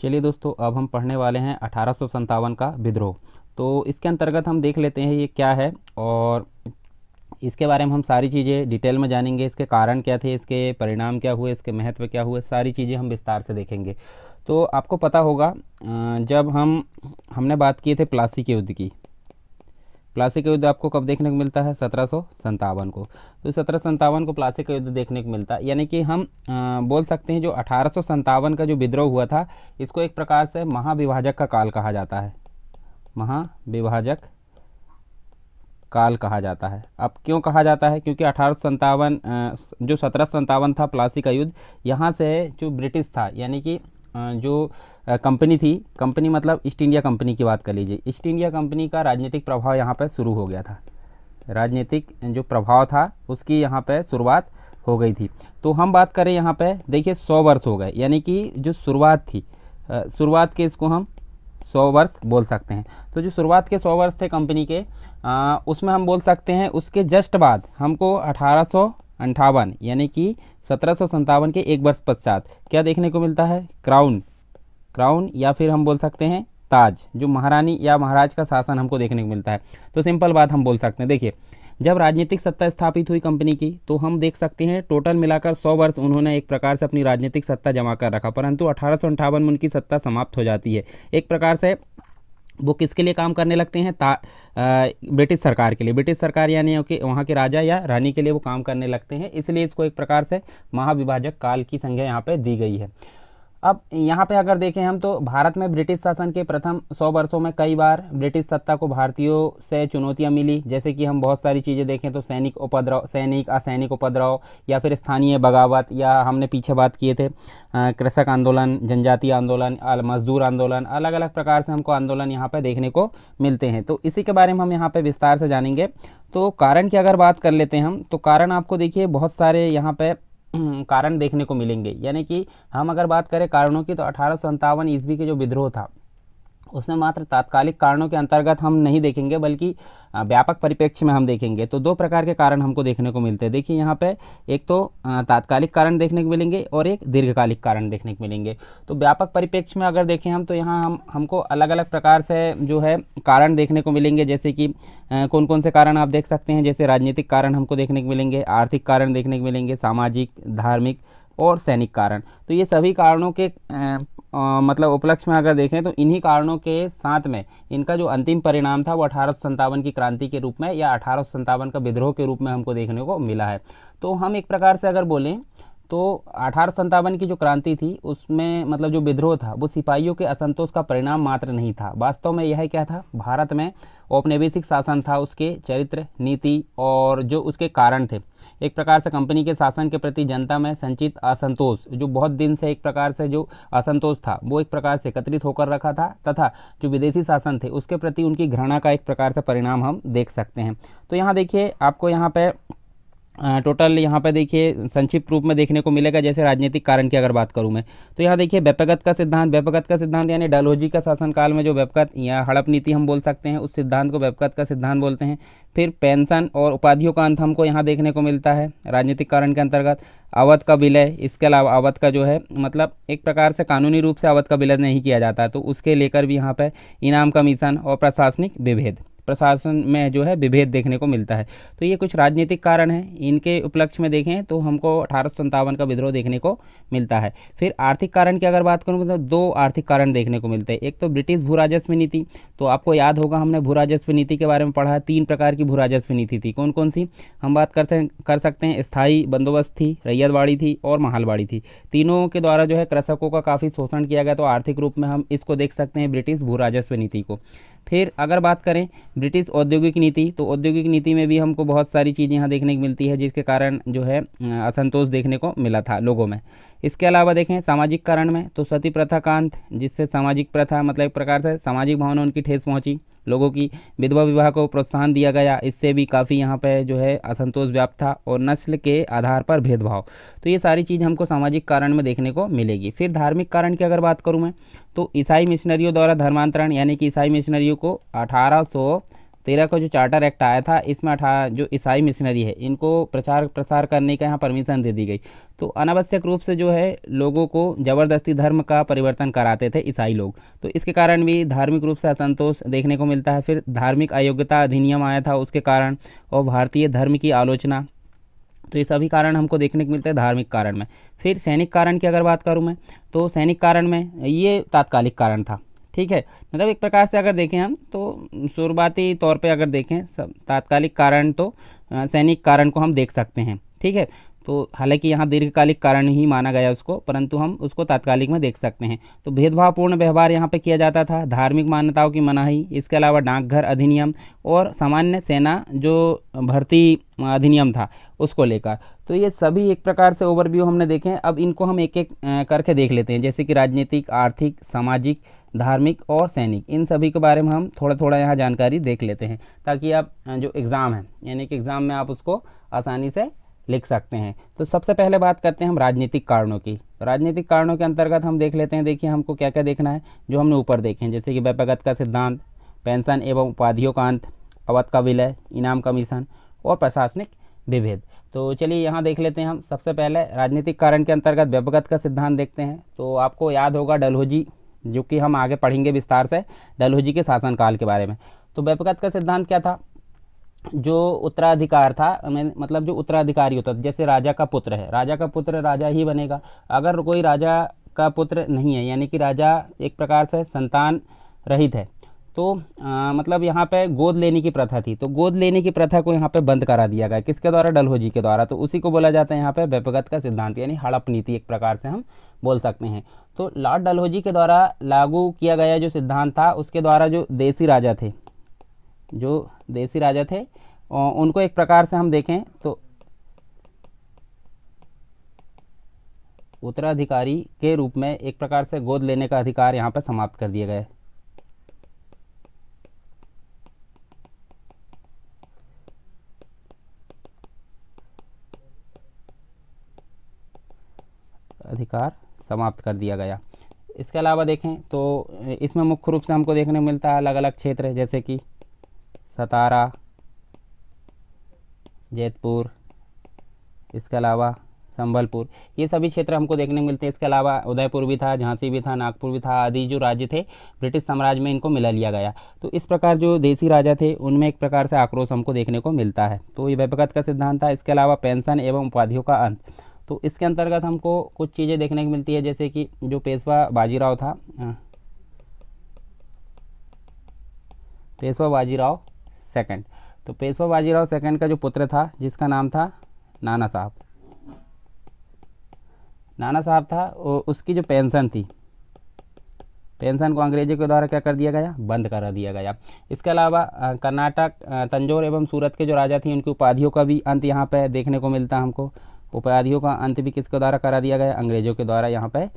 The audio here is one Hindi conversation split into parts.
चलिए दोस्तों, अब हम पढ़ने वाले हैं 1857 का विद्रोह। तो इसके अंतर्गत हम देख लेते हैं ये क्या है और इसके बारे में हम सारी चीज़ें डिटेल में जानेंगे। इसके कारण क्या थे, इसके परिणाम क्या हुए, इसके महत्व क्या हुए, सारी चीज़ें हम विस्तार से देखेंगे। तो आपको पता होगा जब हमने बात किए थे प्लासी के युद्ध की। प्लासी का युद्ध आपको कब देखने को मिलता है? 1757 को। तो 1757 को प्लासी का युद्ध देखने को मिलता है, यानी कि हम बोल सकते हैं जो 1857 का जो विद्रोह हुआ था, इसको एक प्रकार से महाविभाजक का काल कहा जाता है। महाविभाजक काल कहा जाता है। अब क्यों कहा जाता है? क्योंकि 1857 जो 1757 था प्लासी का युद्ध, यहाँ से जो ब्रिटिश था, यानी कि जो कंपनी थी, कंपनी मतलब ईस्ट इंडिया कंपनी की बात कर लीजिए, ईस्ट इंडिया कंपनी का राजनीतिक प्रभाव यहाँ पर शुरू हो गया था। राजनीतिक जो प्रभाव था उसकी यहाँ पे शुरुआत हो गई थी। तो हम बात करें यहाँ पे, देखिए 100 वर्ष हो गए, यानी कि जो शुरुआत थी, शुरुआत के इसको हम 100 वर्ष बोल सकते हैं। तो जो शुरुआत के 100 वर्ष थे कंपनी के, उसमें हम बोल सकते हैं उसके जस्ट बाद हमको 1858 यानी कि 1757 के एक वर्ष पश्चात क्या देखने को मिलता है? क्राउन या फिर हम बोल सकते हैं ताज, जो महारानी या महाराज का शासन हमको देखने को मिलता है। तो सिंपल बात हम बोल सकते हैं, देखिए जब राजनीतिक सत्ता स्थापित हुई कंपनी की, तो हम देख सकते हैं टोटल मिलाकर 100 वर्ष उन्होंने एक प्रकार से अपनी राजनीतिक सत्ता जमा कर रखा, परंतु 1858 में उनकी सत्ता समाप्त हो जाती है। एक प्रकार से वो किसके लिए काम करने लगते हैं? ब्रिटिश सरकार के लिए। ब्रिटिश सरकार यानी कि वहाँ के राजा या रानी के लिए वो काम करने लगते हैं, इसलिए इसको एक प्रकार से महाविभाजक काल की संज्ञा यहाँ पे दी गई है। अब यहाँ पे अगर देखें हम, तो भारत में ब्रिटिश शासन के प्रथम 100 वर्षों में कई बार ब्रिटिश सत्ता को भारतीयों से चुनौतियाँ मिली, जैसे कि हम बहुत सारी चीज़ें देखें तो सैनिक असैनिक उपद्रव या फिर स्थानीय बगावत, या हमने पीछे बात किए थे कृषक आंदोलन, जनजातीय आंदोलन, मजदूर आंदोलन, अलग अलग प्रकार से हमको आंदोलन यहाँ पर देखने को मिलते हैं। तो इसी के बारे में हम यहाँ पर विस्तार से जानेंगे। तो कारण की अगर बात कर लेते हैं हम, तो कारण आपको देखिए बहुत सारे यहाँ पे कारण देखने को मिलेंगे। यानी कि हम अगर बात करें कारणों की, तो 1857 ईस्वी के जो विद्रोह था उसमें मात्र तात्कालिक कारणों के अंतर्गत हम नहीं देखेंगे, बल्कि व्यापक परिप्रेक्ष्य में हम देखेंगे। तो दो प्रकार के कारण हमको देखने को मिलते हैं। देखिए यहाँ पे एक तो तात्कालिक कारण देखने को मिलेंगे और एक दीर्घकालिक कारण देखने को मिलेंगे। तो व्यापक परिप्रेक्ष्य में अगर देखें हम, तो यहाँ हमको अलग अलग प्रकार से जो है कारण देखने को मिलेंगे। जैसे कि कौन कौन से कारण आप देख सकते हैं, जैसे राजनीतिक कारण हमको देखने को मिलेंगे, आर्थिक कारण देखने को मिलेंगे, सामाजिक, धार्मिक और सैनिक कारण। तो ये सभी कारणों के मतलब उपलक्ष्य में अगर देखें, तो इन्हीं कारणों के साथ में इनका जो अंतिम परिणाम था वो 1857 की क्रांति के रूप में या 1857 का विद्रोह के रूप में हमको देखने को मिला है। तो हम एक प्रकार से अगर बोलें तो 1857 की जो क्रांति थी उसमें मतलब जो विद्रोह था वो सिपाहियों के असंतोष का परिणाम मात्र नहीं था। वास्तव में यह क्या था? भारत में औपनिवेशिक शासन था, उसके चरित्र, नीति और जो उसके कारण थे। एक प्रकार से कंपनी के शासन के प्रति जनता में संचित असंतोष, जो बहुत दिन से एक प्रकार से जो असंतोष था वो एक प्रकार से एकत्रित होकर रखा था, तथा जो विदेशी शासन थे उसके प्रति उनकी घृणा का एक प्रकार से परिणाम हम देख सकते हैं। तो यहाँ देखिए आपको यहाँ पे टोटल यहाँ पे देखिए संक्षिप्त रूप में देखने को मिलेगा। जैसे राजनीतिक कारण की अगर बात करूँ मैं, तो यहाँ देखिए व्यापकता का सिद्धांत यानी डलहौजी का शासनकाल में जो व्यापक या हड़प नीति हम बोल सकते हैं, उस सिद्धांत को व्यापकता का सिद्धांत बोलते हैं। फिर पेंशन और उपाधियों का अंत हमको यहाँ देखने को मिलता है राजनीतिक कारण के अंतर्गत। अवध का विलय, इसके अलावा अवध का जो है मतलब एक प्रकार से कानूनी रूप से अवध का विलय नहीं किया जाता, तो उसके लेकर भी यहाँ पे इनाम कमीशन और प्रशासनिक विभेद, प्रशासन में जो है विभेद देखने को मिलता है। तो ये कुछ राजनीतिक कारण हैं। इनके उपलक्ष्य में देखें तो हमको 1857 का विद्रोह देखने को मिलता है। फिर आर्थिक कारण की अगर बात करूँ तो दो आर्थिक कारण देखने को मिलते हैं। एक तो ब्रिटिश भू राजस्व नीति, तो आपको याद होगा हमने भू राजस्व नीति के बारे में पढ़ा है। 3 प्रकार की भू राजस्व नीति थी। कौन कौन सी हम बात कर सकते हैं? स्थायी बंदोबस्त थी, रैयतवाड़ी थी और महालवाड़ी थी। तीनों के द्वारा जो है कृषकों का काफ़ी शोषण किया गया, तो आर्थिक रूप में हम इसको देख सकते हैं ब्रिटिश भू राजस्व नीति को। फिर अगर बात करें ब्रिटिश औद्योगिक नीति, तो औद्योगिक नीति में भी हमको बहुत सारी चीज़ें यहाँ देखने को मिलती है, जिसके कारण जो है असंतोष देखने को मिला था लोगों में। इसके अलावा देखें सामाजिक कारण में, तो सती प्रथा का अंत, जिससे सामाजिक प्रथा मतलब एक प्रकार से सामाजिक भावना उनकी ठेस पहुँची लोगों की। विधवा विवाह को प्रोत्साहन दिया गया, इससे भी काफ़ी यहाँ पे जो है असंतोष व्याप्त था। और नस्ल के आधार पर भेदभाव, तो ये सारी चीज़ हमको सामाजिक कारण में देखने को मिलेगी। फिर धार्मिक कारण की अगर बात करूँ मैं, तो ईसाई मिशनरियों द्वारा धर्मांतरण, यानी कि ईसाई मिशनरियों को 13 का जो चार्टर एक्ट आया था, इसमें जो ईसाई मिशनरी है इनको प्रचार प्रसार करने का यहाँ परमिशन दे दी गई। तो अनावश्यक रूप से जो है लोगों को ज़बरदस्ती धर्म का परिवर्तन कराते थे ईसाई लोग, तो इसके कारण भी धार्मिक रूप से असंतोष देखने को मिलता है। फिर धार्मिक अयोग्यता अधिनियम आया था उसके कारण, और भारतीय धर्म की आलोचना, तो ये सभी कारण हमको देखने को मिलते हैं धार्मिक कारण में। फिर सैनिक कारण की अगर बात करूँ मैं, तो सैनिक कारण में ये तात्कालिक कारण था, ठीक है। मतलब एक प्रकार से अगर देखें हम तो शुरुआती तौर पे अगर देखें सब तात्कालिक कारण, तो सैनिक कारण को हम देख सकते हैं, ठीक है। तो हालांकि यहाँ दीर्घकालिक कारण ही माना गया उसको, परंतु हम उसको तात्कालिक में देख सकते हैं। तो भेदभावपूर्ण व्यवहार यहाँ पे किया जाता था, धार्मिक मान्यताओं की मनाही, इसके अलावा डाकघर अधिनियम और सामान्य सेना जो भर्ती अधिनियम था उसको लेकर। तो ये सभी एक प्रकार से ओवरव्यू हमने देखे हैं। अब इनको हम एक एक करके देख लेते हैं, जैसे कि राजनीतिक, आर्थिक, सामाजिक, धार्मिक और सैनिक, इन सभी के बारे में हम थोड़ा थोड़ा यहाँ जानकारी देख लेते हैं, ताकि आप जो एग्ज़ाम है यानी कि एग्ज़ाम में आप उसको आसानी से लिख सकते हैं। तो सबसे पहले बात करते हैं हम राजनीतिक कारणों की। राजनीतिक कारणों के अंतर्गत हम देख लेते हैं, देखिए हमको क्या क्या देखना है जो हमने ऊपर देखे हैं, जैसे कि व्यक्तिगत का सिद्धांत, पेंशन एवं उपाधियों का अंत, अवध का विलय, इनाम कमीशन और प्रशासनिक विभेद। तो चलिए यहाँ देख लेते हैं हम। सबसे पहले राजनीतिक कारण के अंतर्गत व्यक्तिगत का सिद्धांत देखते हैं। तो आपको याद होगा डलहौजी, जो कि हम आगे पढ़ेंगे विस्तार से डलहौजी के शासनकाल के बारे में। तो व्यक्तिगत का सिद्धांत क्या था, जो उत्तराधिकार था, मतलब जो उत्तराधिकारी होता, जैसे राजा का पुत्र है, राजा का पुत्र राजा ही बनेगा। अगर कोई राजा का पुत्र नहीं है, यानी कि राजा एक प्रकार से संतान रहित है, तो मतलब यहाँ पे गोद लेने की प्रथा थी, तो गोद लेने की प्रथा को यहाँ पे बंद करा दिया गया, किसके द्वारा, डलहौजी के द्वारा। तो उसी को बोला जाता है यहाँ पे व्यक्तिगत का सिद्धांत, यानी हड़प नीति एक प्रकार से हम बोल सकते हैं। तो लॉर्ड डलहौजी के द्वारा लागू किया गया जो सिद्धांत था, उसके द्वारा जो देसी राजा थे उनको एक प्रकार से हम देखें तो उत्तराधिकारी के रूप में एक प्रकार से गोद लेने का अधिकार यहाँ पर समाप्त कर दिया गया है। अधिकार समाप्त कर दिया गया। इसके अलावा देखें तो इसमें मुख्य रूप से हमको देखने को मिलता है अलग अलग क्षेत्र, जैसे कि सतारा, जैतपुर, इसके अलावा संबलपुर, ये सभी क्षेत्र हमको देखने को मिलते हैं। इसके अलावा उदयपुर भी था, झांसी भी था, नागपुर भी था, आदि जो राज्य थे ब्रिटिश साम्राज्य में इनको मिला लिया गया। तो इस प्रकार जो देसी राजा थे उनमें एक प्रकार से आक्रोश हमको देखने को मिलता है। तो ये व्यक्तिगत का सिद्धांत था। इसके अलावा पेंशन एवं उपाधियों का अंत, तो इसके अंतर्गत हमको कुछ चीज़ें देखने को मिलती है, जैसे कि जो पेशवा बाजीराव था, पेशवा बाजीराव सेकंड, तो पेशवा बाजीराव सेकंड का जो पुत्र था जिसका नाम था नाना साहब, नाना साहब था, उसकी जो पेंशन थी, पेंशन को अंग्रेजों के द्वारा क्या कर दिया गया, बंद करा दिया गया। इसके अलावा कर्नाटक, तंजौर एवं सूरत के जो राजा थे उनकी उपाधियों का भी अंत यहाँ पे देखने को मिलता है हमको। उपाधियों का अंत भी किसके द्वारा करा दिया गया, अंग्रेजों के द्वारा यहाँ पे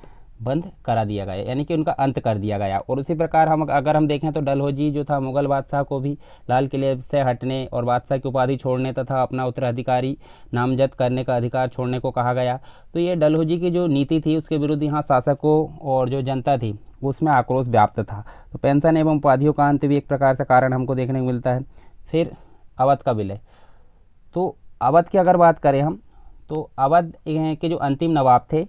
बंद करा दिया गया, यानी कि उनका अंत कर दिया गया। और उसी प्रकार हम अगर हम देखें तो डलहौजी जो था, मुगल बादशाह को भी लाल किले से हटने और बादशाह की उपाधि छोड़ने तथा अपना उत्तराधिकारी नामजद करने का अधिकार छोड़ने को कहा गया। तो ये डलहौजी की जो नीति थी उसके विरुद्ध यहाँ शासकों और जो जनता थी उसमें आक्रोश व्याप्त था। तो पेंशन एवं उपाधियों का अंत भी एक प्रकार से कारण हमको देखने को मिलता है। फिर अवध का विलय, तो अवध की अगर बात करें हम, तो अवध के जो अंतिम नवाब थे,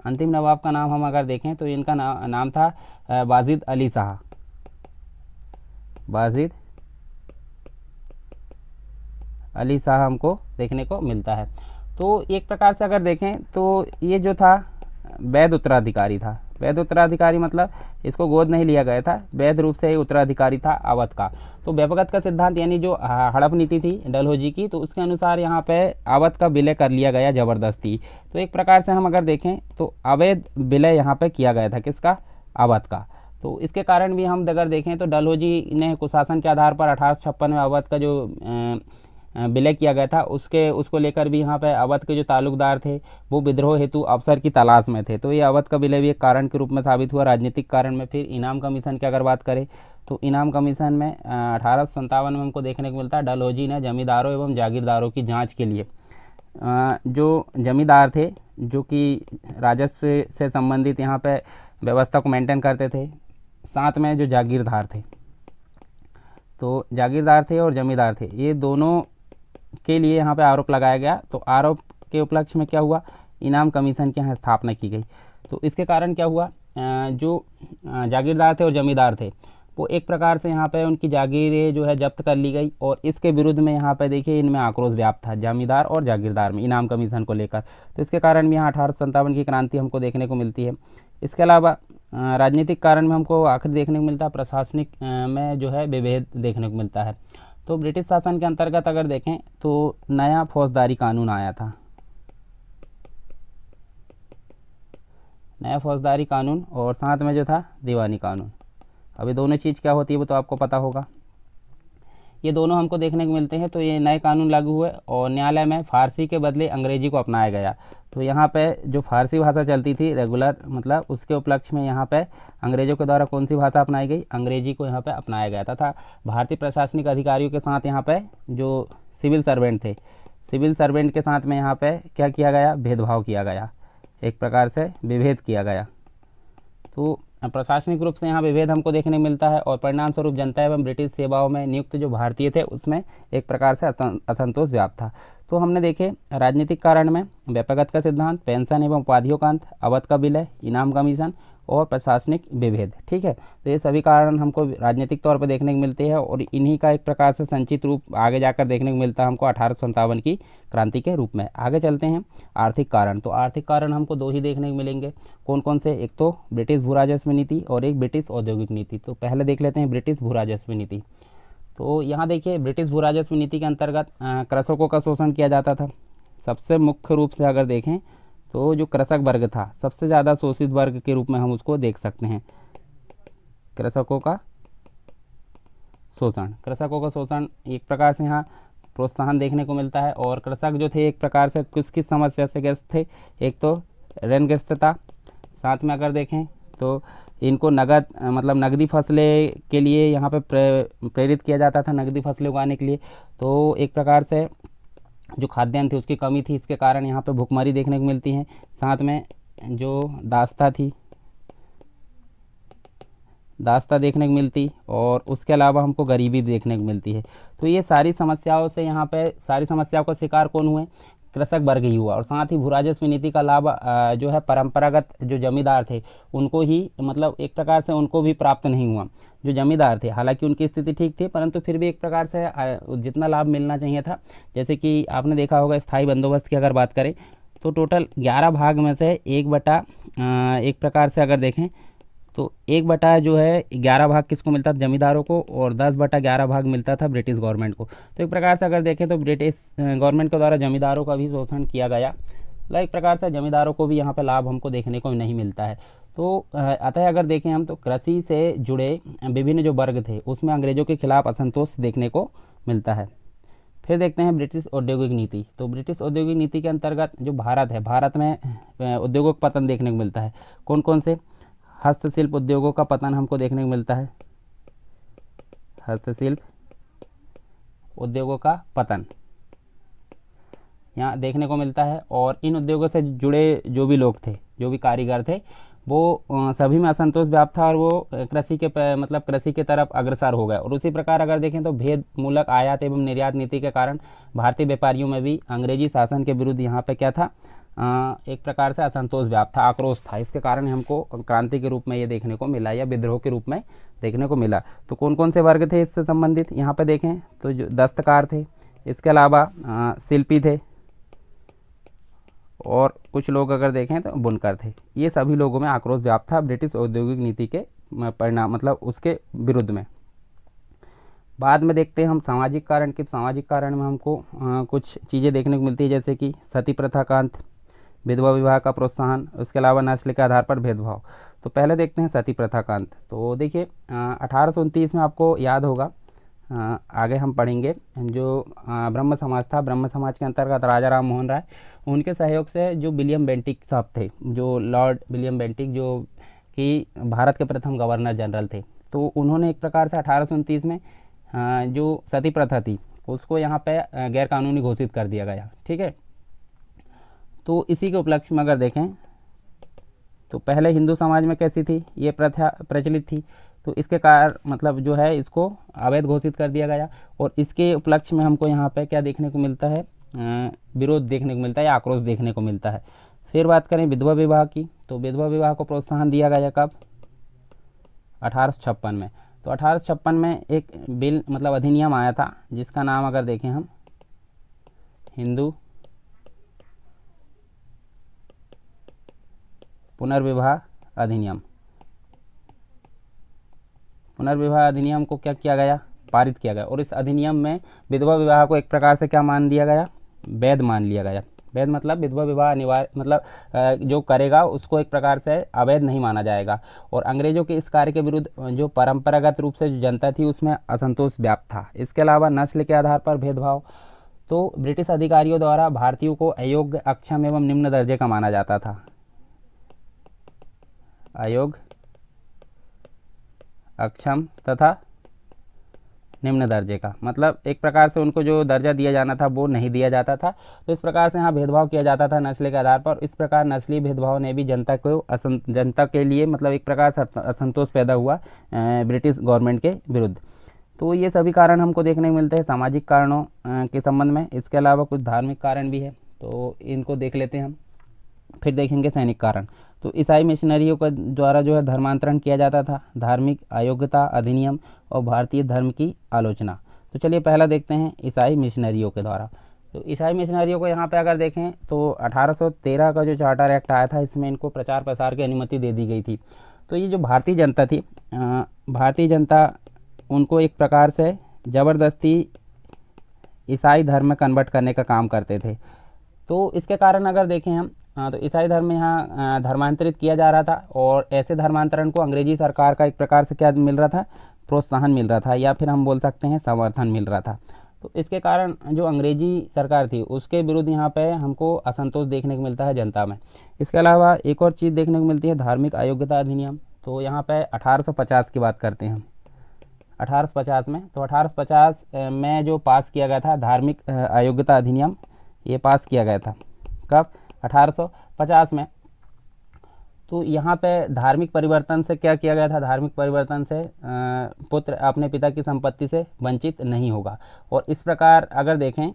अंतिम नवाब का नाम हम अगर देखें तो इनका नाम था वाजिद अली शाह, वाजिद अली शाह हमको देखने को मिलता है। तो एक प्रकार से अगर देखें तो ये जो था वैध उत्तराधिकारी था। वैध उत्तराधिकारी मतलब इसको गोद नहीं लिया गया था, वैध रूप से ही उत्तराधिकारी था अवध का। तो व्यक्तिगत का सिद्धांत यानी जो हड़प नीति थी डलहौजी की, तो उसके अनुसार यहाँ पे अवध का विलय कर लिया गया ज़बरदस्ती। तो एक प्रकार से हम अगर देखें तो अवैध विलय यहाँ पे किया गया था, किसका, अवध का। तो इसके कारण भी हम अगर देखें तो डलहौजी ने कुशासन के आधार पर 1856 में अवध का जो विलय किया गया था उसको लेकर भी यहाँ पे अवध के जो तालुकदार थे वो विद्रोह हेतु अवसर की तलाश में थे। तो ये अवध का विलय भी एक कारण के रूप में साबित हुआ, राजनीतिक कारण में। फिर इनाम कमीशन की अगर बात करें तो इनाम कमीशन में 1857 में हमको देखने को मिलता है डलहौजी ने जमींदारों एवं जागीरदारों की जाँच के लिए जो जमींदार थे जो कि राजस्व से संबंधित यहाँ पे व्यवस्था को मेंटेन करते थे, साथ में जो जागीरदार थे, तो जागीरदार थे और जमींदार थे, ये दोनों के लिए यहाँ पे आरोप लगाया गया। तो आरोप के उपलक्ष्य में क्या हुआ, इनाम कमीशन की यहाँ स्थापना की गई। तो इसके कारण क्या हुआ, जो जागीरदार थे और जमींदार थे वो एक प्रकार से यहाँ पे उनकी जागीरें जो है जब्त कर ली गई, और इसके विरुद्ध में यहाँ पे देखिए इनमें आक्रोश व्याप्त था, जमींदार और जागीरदार में, इनाम कमीशन को लेकर। तो इसके कारण भी यहाँ 1857 की क्रांति हमको देखने को मिलती है। इसके अलावा राजनीतिक कारण में हमको आखिर देखने को मिलता है, प्रशासनिक में जो है विभेद देखने को मिलता है। तो ब्रिटिश शासन के अंतर्गत अगर देखें तो नया फौजदारी कानून आया था, नया फौजदारी कानून, और साथ में जो था दीवानी कानून। अभी दोनों चीज़ क्या होती है वो तो आपको पता होगा, ये दोनों हमको देखने को मिलते हैं। तो ये नए कानून लागू हुए और न्यायालय में फारसी के बदले अंग्रेजी को अपनाया गया। तो यहाँ पे जो फारसी भाषा चलती थी रेगुलर, मतलब उसके उपलक्ष्य में यहाँ पे अंग्रेजों के द्वारा कौन सी भाषा अपनाई गई, अंग्रेजी को यहाँ पे अपनाया गया तथा भारतीय प्रशासनिक अधिकारियों के साथ यहाँ पे जो सिविल सर्वेंट थे, सिविल सर्वेंट के साथ में यहाँ पे क्या किया गया, भेदभाव किया गया, एक प्रकार से विभेद किया गया। तो प्रशासनिक रूप से यहाँ विभेद हमको देखने को मिलता है, और परिणाम स्वरूप जनता एवं ब्रिटिश सेवाओं में नियुक्त जो भारतीय थे उसमें एक प्रकार से असंतोष व्याप्त था। तो हमने देखे राजनीतिक कारण में व्यापकता का सिद्धांत, पेंशन एवं उपाधियों का अंत, अवध का विलय, इनाम कमीशन और प्रशासनिक विभेद। ठीक है, तो ये सभी कारण हमको राजनीतिक तौर पर देखने को मिलते हैं, और इन्हीं का एक प्रकार से संचित रूप आगे जाकर देखने को मिलता है हमको 1857 की क्रांति के रूप में। आगे चलते हैं आर्थिक कारण। तो आर्थिक कारण हमको दो ही देखने को मिलेंगे, कौन कौन से, एक तो ब्रिटिश भू राजस्व नीति और एक ब्रिटिश औद्योगिक नीति। तो पहले देख लेते हैं ब्रिटिश भू राजस्व नीति। तो यहाँ देखिए ब्रिटिश भू राजस्व नीति के अंतर्गत कृषकों का शोषण किया जाता था। सबसे मुख्य रूप से अगर देखें तो जो कृषक वर्ग था सबसे ज़्यादा शोषित वर्ग के रूप में हम उसको देख सकते हैं, कृषकों का शोषण। कृषकों का शोषण एक प्रकार से यहाँ प्रोत्साहन देखने को मिलता है, और कृषक जो थे एक प्रकार से किस समस्या से ग्रस्त थे, एक तो ऋणग्रस्तता, साथ में अगर देखें तो इनको नगद मतलब नकदी फसलें के लिए यहाँ पे प्रेरित किया जाता था, नकदी फसलें उगाने के लिए। तो एक प्रकार से जो खाद्यान्न थी उसकी कमी थी, इसके कारण यहाँ पे भुखमरी देखने को मिलती है। साथ में जो दास्ता थी, दास्ता देखने को मिलती, और उसके अलावा हमको गरीबी देखने को मिलती है। तो ये सारी समस्याओं से यहाँ पे सारी समस्याओं का शिकार कौन हुए, कृषक वर्ग ही हुआ। और साथ ही भू राजस्व नीति का लाभ जो है परंपरागत जो जमींदार थे उनको ही, मतलब एक प्रकार से उनको भी प्राप्त नहीं हुआ। जो जमींदार थे हालांकि उनकी स्थिति ठीक थी, परंतु फिर भी एक प्रकार से जितना लाभ मिलना चाहिए था, जैसे कि आपने देखा होगा स्थायी बंदोबस्त की अगर बात करें तो टोटल 11 भाग में से 1/, एक प्रकार से अगर देखें तो 1/, जो है 11 भाग किसको मिलता था, जमींदारों को, और 10/11 भाग मिलता था ब्रिटिश गवर्नमेंट को। तो एक प्रकार से अगर देखें तो ब्रिटिश गवर्नमेंट के द्वारा जमींदारों का भी शोषण किया गया। एक प्रकार से जमींदारों को भी यहाँ पे लाभ हमको देखने को नहीं मिलता है। तो अतः अगर देखें हम तो कृषि से जुड़े विभिन्न जो वर्ग थे उसमें अंग्रेजों के खिलाफ असंतोष देखने को मिलता है। फिर देखते हैं ब्रिटिश औद्योगिक नीति। तो ब्रिटिश औद्योगिक नीति के अंतर्गत जो भारत है, भारत में उद्योगों का पतन देखने को मिलता है। कौन कौन से, हस्तशिल्प उद्योगों का पतन हमको देखने को मिलता है, हस्तशिल्प उद्योगों का पतन यहाँ देखने को मिलता है। और इन उद्योगों से जुड़े जो भी लोग थे, जो भी कारीगर थे, वो सभी में असंतोष व्याप्त था, और वो कृषि के मतलब कृषि की तरफ अग्रसर हो गए। और उसी प्रकार अगर देखें तो भेद मूलक आयात एवं निर्यात नीति के कारण भारतीय व्यापारियों में भी अंग्रेजी शासन के विरुद्ध यहाँ पे क्या था, एक प्रकार से असंतोष व्याप्त था, आक्रोश था। इसके कारण हमको क्रांति के रूप में ये देखने को मिला, या विद्रोह के रूप में देखने को मिला। तो कौन कौन से वर्ग थे इससे संबंधित, यहाँ पे देखें तो जो दस्तकार थे, इसके अलावा शिल्पी थे, और कुछ लोग अगर देखें तो बुनकर थे। ये सभी लोगों में आक्रोश व्याप्त था ब्रिटिश औद्योगिक नीति के परिणाम, मतलब उसके विरुद्ध में। बाद में देखते हैं हम सामाजिक कारण की। सामाजिक कारण में हमको कुछ चीज़ें देखने को मिलती है, जैसे कि सती प्रथा का अंत, विधवा विवाह का प्रोत्साहन, उसके अलावा नस्ल के आधार पर भेदभाव। तो पहले देखते हैं सती प्रथा का अंत। तो देखिए 1829 में आपको याद होगा, आगे हम पढ़ेंगे, जो ब्रह्म समाज था, ब्रह्म समाज के अंतर्गत राजा राम मोहन राय, उनके सहयोग से जो विलियम बेंटिक साहब थे, जो लॉर्ड विलियम बेंटिक, जो कि भारत के प्रथम गवर्नर जनरल थे, तो उन्होंने एक प्रकार से 1829 में जो सती प्रथा थी उसको यहाँ पे गैर कानूनी घोषित कर दिया गया। ठीक है, तो इसी के उपलक्ष्य में अगर देखें तो पहले हिंदू समाज में कैसी थी ये प्रथा प्रचलित थी, तो इसके कारण मतलब जो है इसको अवैध घोषित कर दिया गया। और इसके उपलक्ष्य में हमको यहाँ पे क्या देखने को मिलता है, विरोध देखने को मिलता है या आक्रोश देखने को मिलता है। फिर बात करें विधवा विवाह की, तो विधवा विवाह को प्रोत्साहन दिया गया कब, 1856 में। तो 1856 में एक बिल मतलब अधिनियम आया था जिसका नाम अगर देखें हम हिंदू पुनर्विवाह अधिनियम। पुनर्विवाह अधिनियम को क्या किया गया, पारित किया गया। और इस अधिनियम में विधवा विवाह को एक प्रकार से क्या मान दिया गया, वैध मान लिया गया। वैध मतलब विधवा विवाह अनिवार्य मतलब जो करेगा उसको एक प्रकार से अवैध नहीं माना जाएगा। और अंग्रेजों के इस कार्य के विरुद्ध जो परंपरागत रूप से जो जनता थी उसमें असंतोष व्याप्त था। इसके अलावा नस्ल के आधार पर भेदभाव, तो ब्रिटिश अधिकारियों द्वारा भारतीयों को अयोग्य, अक्षम एवं निम्न दर्जे का माना जाता था। अयोग्य, अक्षम तथा निम्न दर्जे का मतलब एक प्रकार से उनको जो दर्जा दिया जाना था वो नहीं दिया जाता था। तो इस प्रकार से यहाँ भेदभाव किया जाता था नस्ल के आधार पर। इस प्रकार नस्लीय भेदभाव ने भी जनता के लिए मतलब एक प्रकार से असंतोष पैदा हुआ ब्रिटिश गवर्नमेंट के विरुद्ध। तो ये सभी कारण हमको देखने को मिलते हैं सामाजिक कारणों के संबंध में। इसके अलावा कुछ धार्मिक कारण भी है, तो इनको देख लेते हैं हम। फिर देखेंगे सैनिक कारण। तो ईसाई मिशनरियों के द्वारा जो है धर्मांतरण किया जाता था, धार्मिक अयोग्यता अधिनियम और भारतीय धर्म की आलोचना। तो चलिए पहला देखते हैं ईसाई मिशनरियों के द्वारा। तो ईसाई मिशनरियों को यहाँ पे अगर देखें तो 1813 का जो चार्टर एक्ट आया था इसमें इनको प्रचार प्रसार की अनुमति दे दी गई थी। तो ये जो भारतीय जनता थी, भारतीय जनता उनको एक प्रकार से ज़बरदस्ती ईसाई धर्म में कन्वर्ट करने का काम करते थे। तो इसके कारण अगर देखें हम तो ईसाई धर्म में यहाँ धर्मांतरित किया जा रहा था। और ऐसे धर्मांतरण को अंग्रेजी सरकार का एक प्रकार से क्या मिल रहा था, प्रोत्साहन मिल रहा था या फिर हम बोल सकते हैं समर्थन मिल रहा था। तो इसके कारण जो अंग्रेजी सरकार थी उसके विरुद्ध यहाँ पे हमको असंतोष देखने को मिलता है जनता में। इसके अलावा एक और चीज़ देखने को मिलती है धार्मिक अयोग्यता अधिनियम। तो यहाँ पे 1850 की बात करते हैं हम, 1850 में। तो 1850 में जो पास किया गया था धार्मिक अयोग्यता अधिनियम, ये पास किया गया था कब, 1850 में। तो यहाँ पे धार्मिक परिवर्तन से क्या किया गया था, धार्मिक परिवर्तन से पुत्र अपने पिता की संपत्ति से वंचित नहीं होगा। और इस प्रकार अगर देखें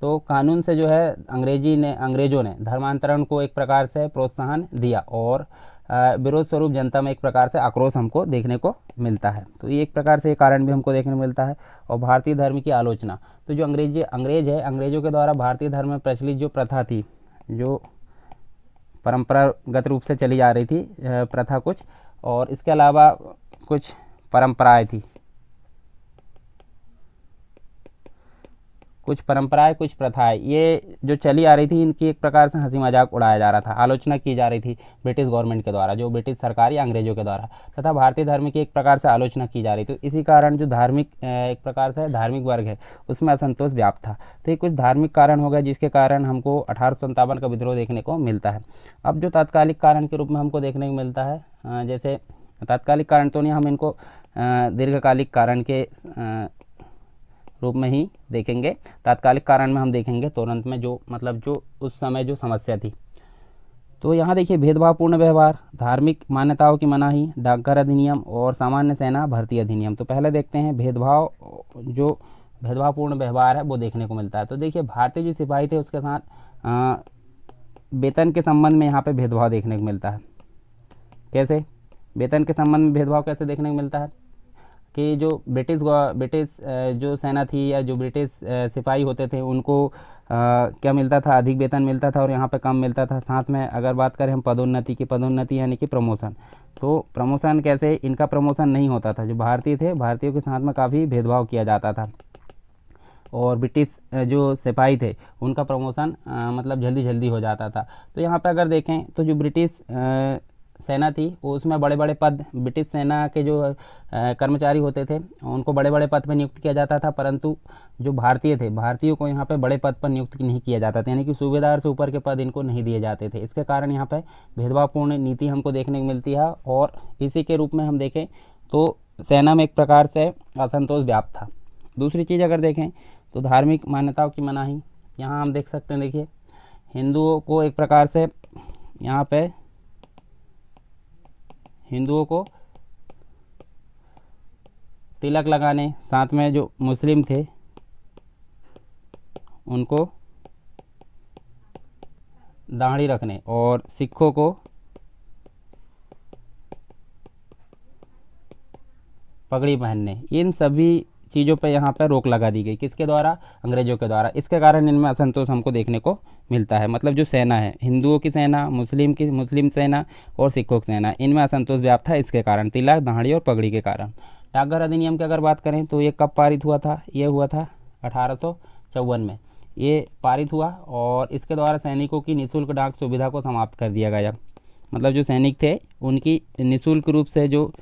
तो कानून से जो है अंग्रेजों ने धर्मांतरण को एक प्रकार से प्रोत्साहन दिया और विरोध स्वरूप जनता में एक प्रकार से आक्रोश हमको देखने को मिलता है। तो ये एक प्रकार से कारण भी हमको देखने को मिलता है। और भारतीय धर्म की आलोचना, तो जो अंग्रेज है, अंग्रेजों के द्वारा भारतीय धर्म में प्रचलित जो प्रथा थी, जो परंपरागत रूप से चली जा रही थी प्रथा कुछ, और इसके अलावा कुछ परंपराएं थी, कुछ प्रथाएं, ये जो चली आ रही थी इनकी एक प्रकार से हंसी मजाक उड़ाया जा रहा था, आलोचना की जा रही थी ब्रिटिश गवर्नमेंट के द्वारा, जो ब्रिटिश सरकार या अंग्रेजों के द्वारा, तथा भारतीय धर्म की एक प्रकार से आलोचना की जा रही थी। तो इसी कारण जो धार्मिक एक प्रकार से धार्मिक वर्ग है उसमें असंतोष व्याप्त था। तो ये कुछ धार्मिक कारण हो गए जिसके कारण हमको 1857 का विद्रोह देखने को मिलता है। अब जो तात्कालिक कारण के रूप में हमको देखने को मिलता है, जैसे तात्कालिक कारण तो नहीं, हम इनको दीर्घकालिक कारण के रूप में ही देखेंगे। तात्कालिक कारण में हम देखेंगे तुरंत में जो मतलब जो उस समय जो समस्या थी। तो यहाँ देखिए भेदभावपूर्ण व्यवहार, धार्मिक मान्यताओं की मनाही, डाकघर अधिनियम और सामान्य सेना भर्ती अधिनियम। तो पहले देखते हैं भेदभावपूर्ण व्यवहार है वो देखने को मिलता है। तो देखिए भारतीय जो सिपाही थे उसके साथ वेतन के संबंध में यहाँ पे भेदभाव देखने को मिलता है। कैसे वेतन के संबंध में भेदभाव कैसे देखने को मिलता है कि जो ब्रिटिश जो सेना थी या जो ब्रिटिश सिपाही होते थे उनको क्या मिलता था, अधिक वेतन मिलता था और यहाँ पे कम मिलता था। साथ में अगर बात करें हम पदोन्नति यानी कि प्रमोशन, तो प्रमोशन कैसे, इनका प्रमोशन नहीं होता था। जो भारतीय थे, भारतीयों के साथ में काफ़ी भेदभाव किया जाता था और ब्रिटिश जो सिपाही थे उनका प्रमोशन मतलब जल्दी हो जाता था। तो यहाँ पे अगर देखें तो जो ब्रिटिश सेना थी उसमें बड़े बड़े पद, ब्रिटिश सेना के जो कर्मचारी होते थे उनको बड़े बड़े पद पर नियुक्त किया जाता था, परंतु जो भारतीय थे, भारतीयों को यहाँ पे बड़े पद पर नियुक्त नहीं किया जाता था, यानी कि सूबेदार से ऊपर के पद इनको नहीं दिए जाते थे। इसके कारण यहाँ पे भेदभावपूर्ण नीति हमको देखने को मिलती है। और इसी के रूप में हम देखें तो सेना में एक प्रकार से असंतोष व्याप्त था। दूसरी चीज़ अगर देखें तो धार्मिक मान्यताओं की मनाही, यहाँ हम देख सकते हैं, देखिए हिंदुओं को एक प्रकार से यहाँ पे हिंदुओं को तिलक लगाने, साथ में जो मुस्लिम थे उनको दाढ़ी रखने और सिखों को पगड़ी पहनने, इन सभी चीज़ों पे यहाँ पर रोक लगा दी गई। किसके द्वारा? अंग्रेजों के द्वारा। इसके कारण इनमें असंतोष हमको देखने को मिलता है। मतलब जो सेना है, हिंदुओं की सेना, मुस्लिम सेना और सिखों की सेना, इनमें असंतोष व्याप्त था इसके कारण, तिलक, दाढ़ी और पगड़ी के कारण। डाकघर अधिनियम की अगर बात करें तो ये कब पारित हुआ था? ये हुआ था 1854 में ये पारित हुआ और इसके द्वारा सैनिकों की निःशुल्क डाक सुविधा को समाप्त कर दिया गया। मतलब जो सैनिक थे उनकी निःशुल्क रूप से जो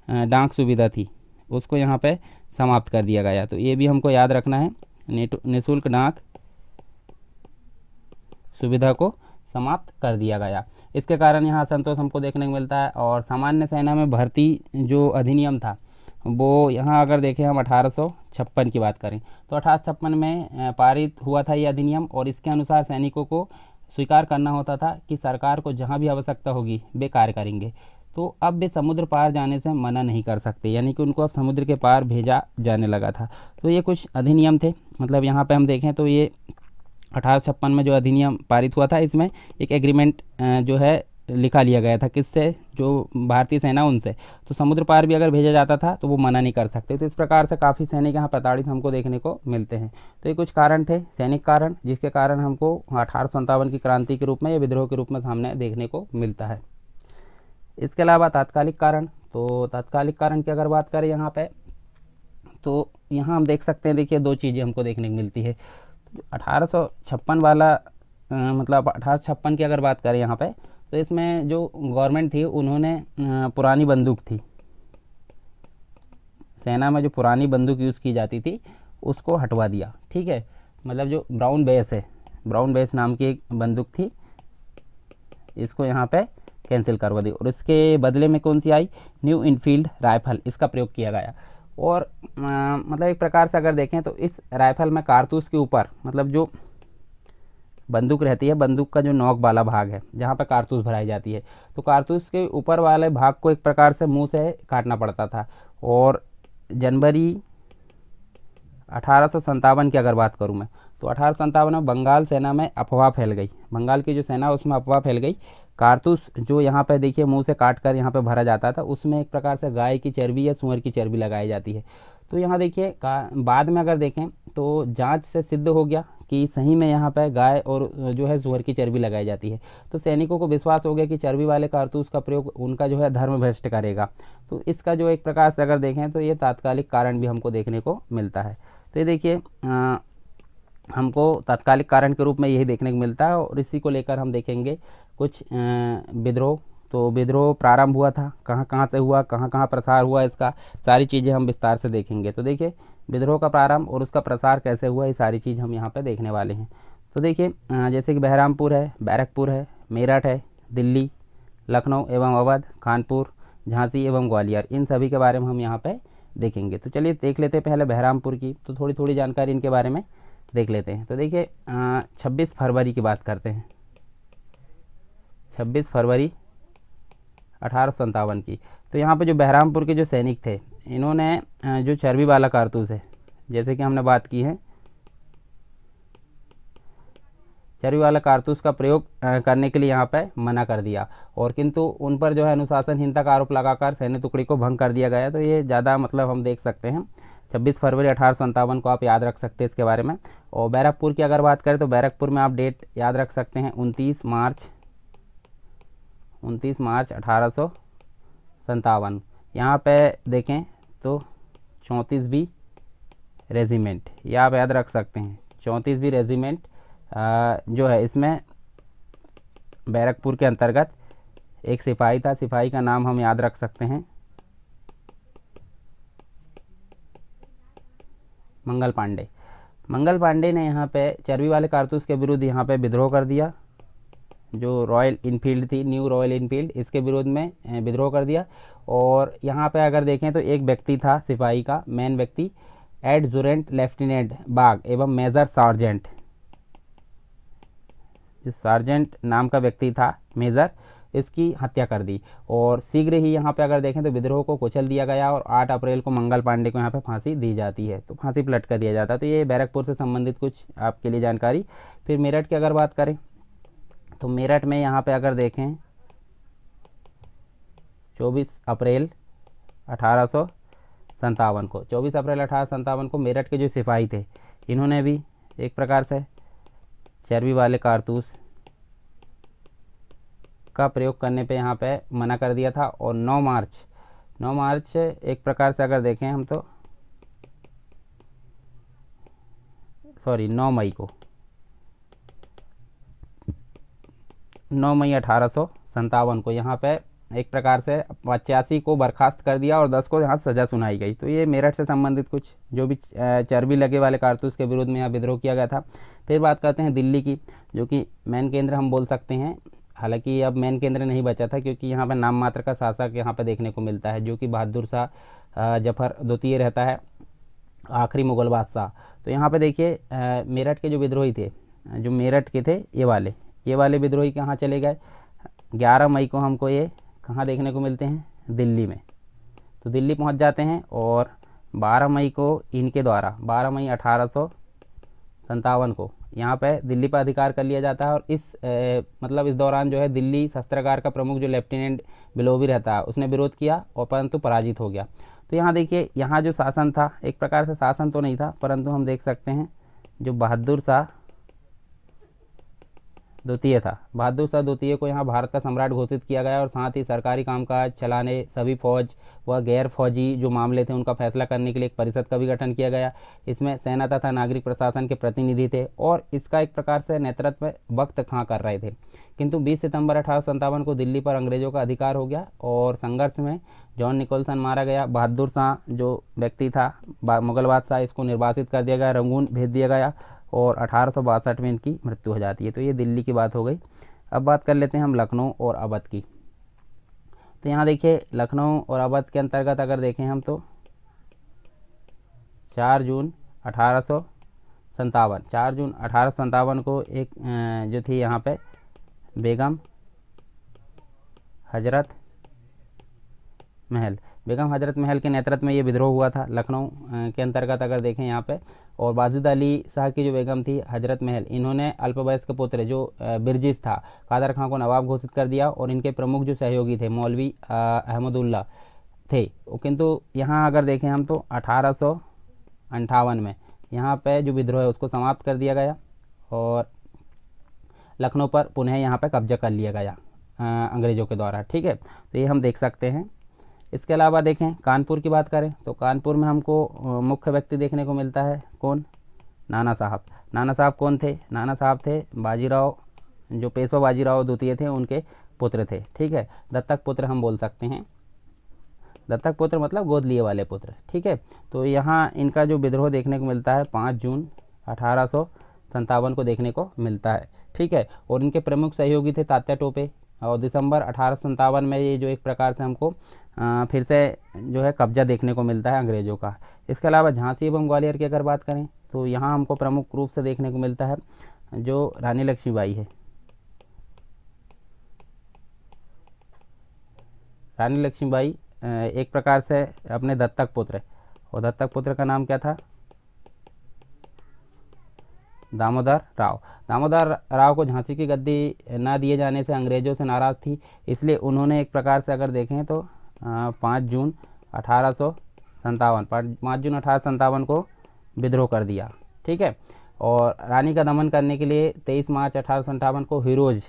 डाक सुविधा थी उसको यहाँ पे समाप्त कर दिया गया। तो ये भी हमको याद रखना है, निःशुल्क डाक सुविधा को समाप्त कर दिया गया। इसके कारण यहाँ असंतोष हमको देखने को मिलता है। और सामान्य सेना में भर्ती जो अधिनियम था वो यहाँ अगर देखें हम 1856 की बात करें तो 1856 में पारित हुआ था ये अधिनियम और इसके अनुसार सैनिकों को स्वीकार करना होता था कि सरकार को जहाँ भी आवश्यकता होगी वे कार्य करेंगे। तो अब वे समुद्र पार जाने से मना नहीं कर सकते, यानी कि उनको अब समुद्र के पार भेजा जाने लगा था। तो ये कुछ अधिनियम थे। मतलब यहाँ पे हम देखें तो ये 1856 में जो अधिनियम पारित हुआ था इसमें एक एग्रीमेंट जो है लिखा लिया गया था। किससे? जो भारतीय सेना उनसे। तो समुद्र पार भी अगर भेजा जाता था तो वो मना नहीं कर सकते। तो इस प्रकार से काफ़ी सैनिक यहाँ प्रताड़ित हमको देखने को मिलते हैं। तो ये कुछ कारण थे, सैनिक कारण, जिसके कारण हमको 1857 की क्रांति के रूप में या विद्रोह के रूप में सामने देखने को मिलता है। इसके अलावा तात्कालिक कारण, तो तात्कालिक कारण की अगर बात करें यहाँ पे तो यहाँ हम देख सकते हैं, देखिए दो चीज़ें हमको देखने को मिलती है। 1856 वाला मतलब 1856 की अगर बात करें यहाँ पे तो इसमें जो गवर्नमेंट थी उन्होंने पुरानी बंदूक थी, सेना में जो पुरानी बंदूक यूज़ की जाती थी उसको हटवा दिया। ठीक है, मतलब जो ब्राउन बेस है, ब्राउन बेस नाम की एक बंदूक थी, इसको यहाँ पे कैंसिल करवा दी और इसके बदले में कौन सी आई? न्यू इनफील्ड राइफल, इसका प्रयोग किया गया। और मतलब एक प्रकार से अगर देखें तो इस राइफल में कारतूस के ऊपर, मतलब जो बंदूक रहती है, बंदूक का जो नोक वाला भाग है जहाँ पर कारतूस भराई जाती है, तो कारतूस के ऊपर वाले भाग को एक प्रकार से मुंह से काटना पड़ता था। और जनवरी 1857 की अगर बात करूँ मैं तो 1857 में बंगाल सेना में अफवाह फैल गई, बंगाल की जो सेना उसमें अफवाह फैल गई। कारतूस जो यहाँ पे देखिए मुंह से काट कर यहाँ पे भरा जाता था उसमें एक प्रकार से गाय की चर्बी या सूअर की चर्बी लगाई जाती है। तो यहाँ देखिए बाद में अगर देखें तो जांच से सिद्ध हो गया कि सही में यहाँ पे गाय और जो है सूअर की चर्बी लगाई जाती है। तो सैनिकों को विश्वास हो गया कि चर्बी वाले कारतूस का प्रयोग उनका जो है धर्म भ्रष्ट करेगा। तो इसका जो एक प्रकार से अगर देखें तो ये तात्कालिक कारण भी हमको देखने को मिलता है। तो ये देखिए हमको तात्कालिक कारण के रूप में यही देखने को मिलता है। और इसी को लेकर हम देखेंगे कुछ विद्रोह। तो विद्रोह प्रारंभ हुआ था, कहाँ कहाँ से हुआ, कहाँ कहाँ प्रसार हुआ, इसका सारी चीज़ें हम विस्तार से देखेंगे। तो देखिए विद्रोह का प्रारंभ और उसका प्रसार कैसे हुआ, ये सारी चीज़ हम यहाँ पे देखने वाले हैं। तो देखिए जैसे कि बहरामपुर है, बैरकपुर है, मेरठ है, दिल्ली, लखनऊ एवं अवध, कानपुर, झांसी एवं ग्वालियर, इन सभी के बारे में हम यहाँ पे देखेंगे। तो चलिए देख लेते हैं पहले बहरामपुर की, तो थोड़ी थोड़ी जानकारी इनके बारे में देख लेते हैं। तो देखिए 26 फरवरी की बात करते हैं, 26 फरवरी 1857 की। तो यहाँ पे जो बहरामपुर के जो सैनिक थे इन्होंने जो चर्बी वाला कारतूस है, जैसे कि हमने बात की है, चर्बी वाला कारतूस का प्रयोग करने के लिए यहाँ पे मना कर दिया और किंतु उन पर जो है अनुशासनहीनता का आरोप लगाकर सैन्य टुकड़ी को भंग कर दिया गया। तो ये ज़्यादा मतलब हम देख सकते हैं 26 फरवरी 1857 को आप याद रख सकते हैं इसके बारे में। और बैरकपुर की अगर बात करें तो बैरकपुर में आप डेट याद रख सकते हैं 29 मार्च 1857। यहाँ पे देखें तो 34वीं रेजिमेंट, ये आप याद रख सकते हैं 34वीं रेजिमेंट जो है इसमें बैरकपुर के अंतर्गत एक सिपाही था, सिपाही का नाम हम याद रख सकते हैं मंगल पांडे। मंगल पांडे ने यहाँ पे चर्बी वाले कारतूस के विरुद्ध यहाँ पे विद्रोह कर दिया। जो रॉयल इनफील्ड थी, न्यू रॉयल इनफील्ड, इसके विरोध में विद्रोह कर दिया। और यहाँ पे अगर देखें तो एक व्यक्ति था सिपाही का, मेन व्यक्ति, एडजुटेंट लेफ्टिनेंट बाग एवं मेजर सार्जेंट, जो सार्जेंट नाम का व्यक्ति था मेजर, इसकी हत्या कर दी और शीघ्र ही यहाँ पे अगर देखें तो विद्रोह को कुचल दिया गया और 8 अप्रैल को मंगल पांडे को यहाँ पे फांसी दी जाती है, तो फांसी पर लटका दिया जाता है। तो ये बैरकपुर से संबंधित कुछ आपके लिए जानकारी। फिर मेरठ की अगर बात करें तो मेरठ में यहाँ पे अगर देखें 24 अप्रैल 1857 को 24 अप्रैल 1857 को मेरठ के जो सिपाही थे इन्होंने भी एक प्रकार से चर्बी वाले कारतूस का प्रयोग करने पे यहाँ पे मना कर दिया था। और 9 मार्च एक प्रकार से अगर देखें हम तो 9 मई को 9 मई 1857 को यहाँ पे एक प्रकार से 85 को बर्खास्त कर दिया और 10 को यहाँ सज़ा सुनाई गई। तो ये मेरठ से संबंधित कुछ जो भी चर्बी लगे वाले कारतूस के विरोध में यहाँ विद्रोह किया गया था। फिर बात करते हैं दिल्ली की, जो कि मेन केंद्र हम बोल सकते हैं। हालांकि अब मेन केंद्र नहीं बचा था क्योंकि यहाँ पर नाम मात्र का शासक यहाँ पर देखने को मिलता है, जो कि बहादुर शाह जफर द्वितीय रहता है, आखिरी मुगल बादशाह। तो यहाँ पे देखिए मेरठ के जो विद्रोही थे, जो मेरठ के थे ये वाले विद्रोही कहाँ चले गए। 11 मई को हमको ये कहाँ देखने को मिलते हैं, दिल्ली में। तो दिल्ली पहुँच जाते हैं और 12 मई को इनके द्वारा 12 मई 1857 को यहाँ पे दिल्ली पर अधिकार कर लिया जाता है। और इस दौरान जो है दिल्ली शस्त्रागार का प्रमुख जो लेफ्टिनेंट बिलोवी रहता है उसने विरोध किया और परंतु पराजित हो गया। तो यहाँ देखिए यहाँ जो शासन था एक प्रकार से शासन तो नहीं था, परंतु हम देख सकते हैं जो बहादुर शाह द्वितीय था, बहादुर शाह द्वितीय को यहाँ भारत का सम्राट घोषित किया गया और साथ ही सरकारी कामकाज चलाने, सभी फौज व गैर फौजी जो मामले थे उनका फैसला करने के लिए एक परिषद का भी गठन किया गया। इसमें सेना तथा नागरिक प्रशासन के प्रतिनिधि थे और इसका एक प्रकार से नेतृत्व वक्त खां कर रहे थे। किंतु 20 सितंबर 1857 को दिल्ली पर अंग्रेजों का अधिकार हो गया और संघर्ष में जॉन निकोलसन मारा गया। बहादुर शाह जो व्यक्ति था मुगल बादशाह, इसको निर्वासित कर दिया गया, रंगून भेज दिया गया और 1862 में इनकी मृत्यु हो जाती है। तो ये दिल्ली की बात हो गई। अब बात कर लेते हैं हम लखनऊ और अवध की। तो यहाँ देखिए लखनऊ और अवध के अंतर्गत अगर देखें हम तो 4 जून 1857 को एक जो थी यहाँ पे बेगम हजरत महल के नेतृत्व में ये विद्रोह हुआ था लखनऊ के अंतर्गत अगर देखें यहाँ पे। और वाजिद अली शाह की जो बेगम थी हजरत महल, इन्होंने अल्पवयस्क पुत्र जो बिरजिस था कादर खां को नवाब घोषित कर दिया और इनके प्रमुख जो सहयोगी थे मौलवी अहमदुल्ला थे। किंतु यहाँ अगर देखें हम तो 1858 में यहाँ पे जो विद्रोह है उसको समाप्त कर दिया गया और लखनऊ पर पुनः यहाँ पे कब्जा कर लिया गया अंग्रेज़ों के द्वारा। ठीक है, तो ये हम देख सकते हैं। इसके अलावा देखें कानपुर की बात करें तो कानपुर में हमको मुख्य व्यक्ति देखने को मिलता है कौन, नाना साहब। नाना साहब कौन थे, नाना साहब थे बाजीराव, जो पेशवा बाजीराव द्वितीय थे उनके पुत्र थे। ठीक है, दत्तक पुत्र हम बोल सकते हैं, दत्तक पुत्र मतलब गोद लिए वाले पुत्र। ठीक है, तो यहाँ इनका जो विद्रोह देखने को मिलता है 5 जून 1857 को देखने को मिलता है। ठीक है, और इनके प्रमुख सहयोगी थे तात्या टोपे और दिसंबर 1857 में ये जो एक प्रकार से हमको फिर से जो है कब्जा देखने को मिलता है अंग्रेज़ों का। इसके अलावा झांसी एवं ग्वालियर की अगर बात करें तो यहाँ हमको प्रमुख रूप से देखने को मिलता है जो रानी लक्ष्मीबाई है। रानी लक्ष्मीबाई एक प्रकार से अपने दत्तक पुत्र, और दत्तक पुत्र का नाम क्या था, दामोदर राव। दामोदर राव को झांसी की गद्दी न दिए जाने से अंग्रेज़ों से नाराज़ थी, इसलिए उन्होंने एक प्रकार से अगर देखें तो 5 जून 1857 को विद्रोह कर दिया। ठीक है, और रानी का दमन करने के लिए 23 मार्च 1857 को हिरोज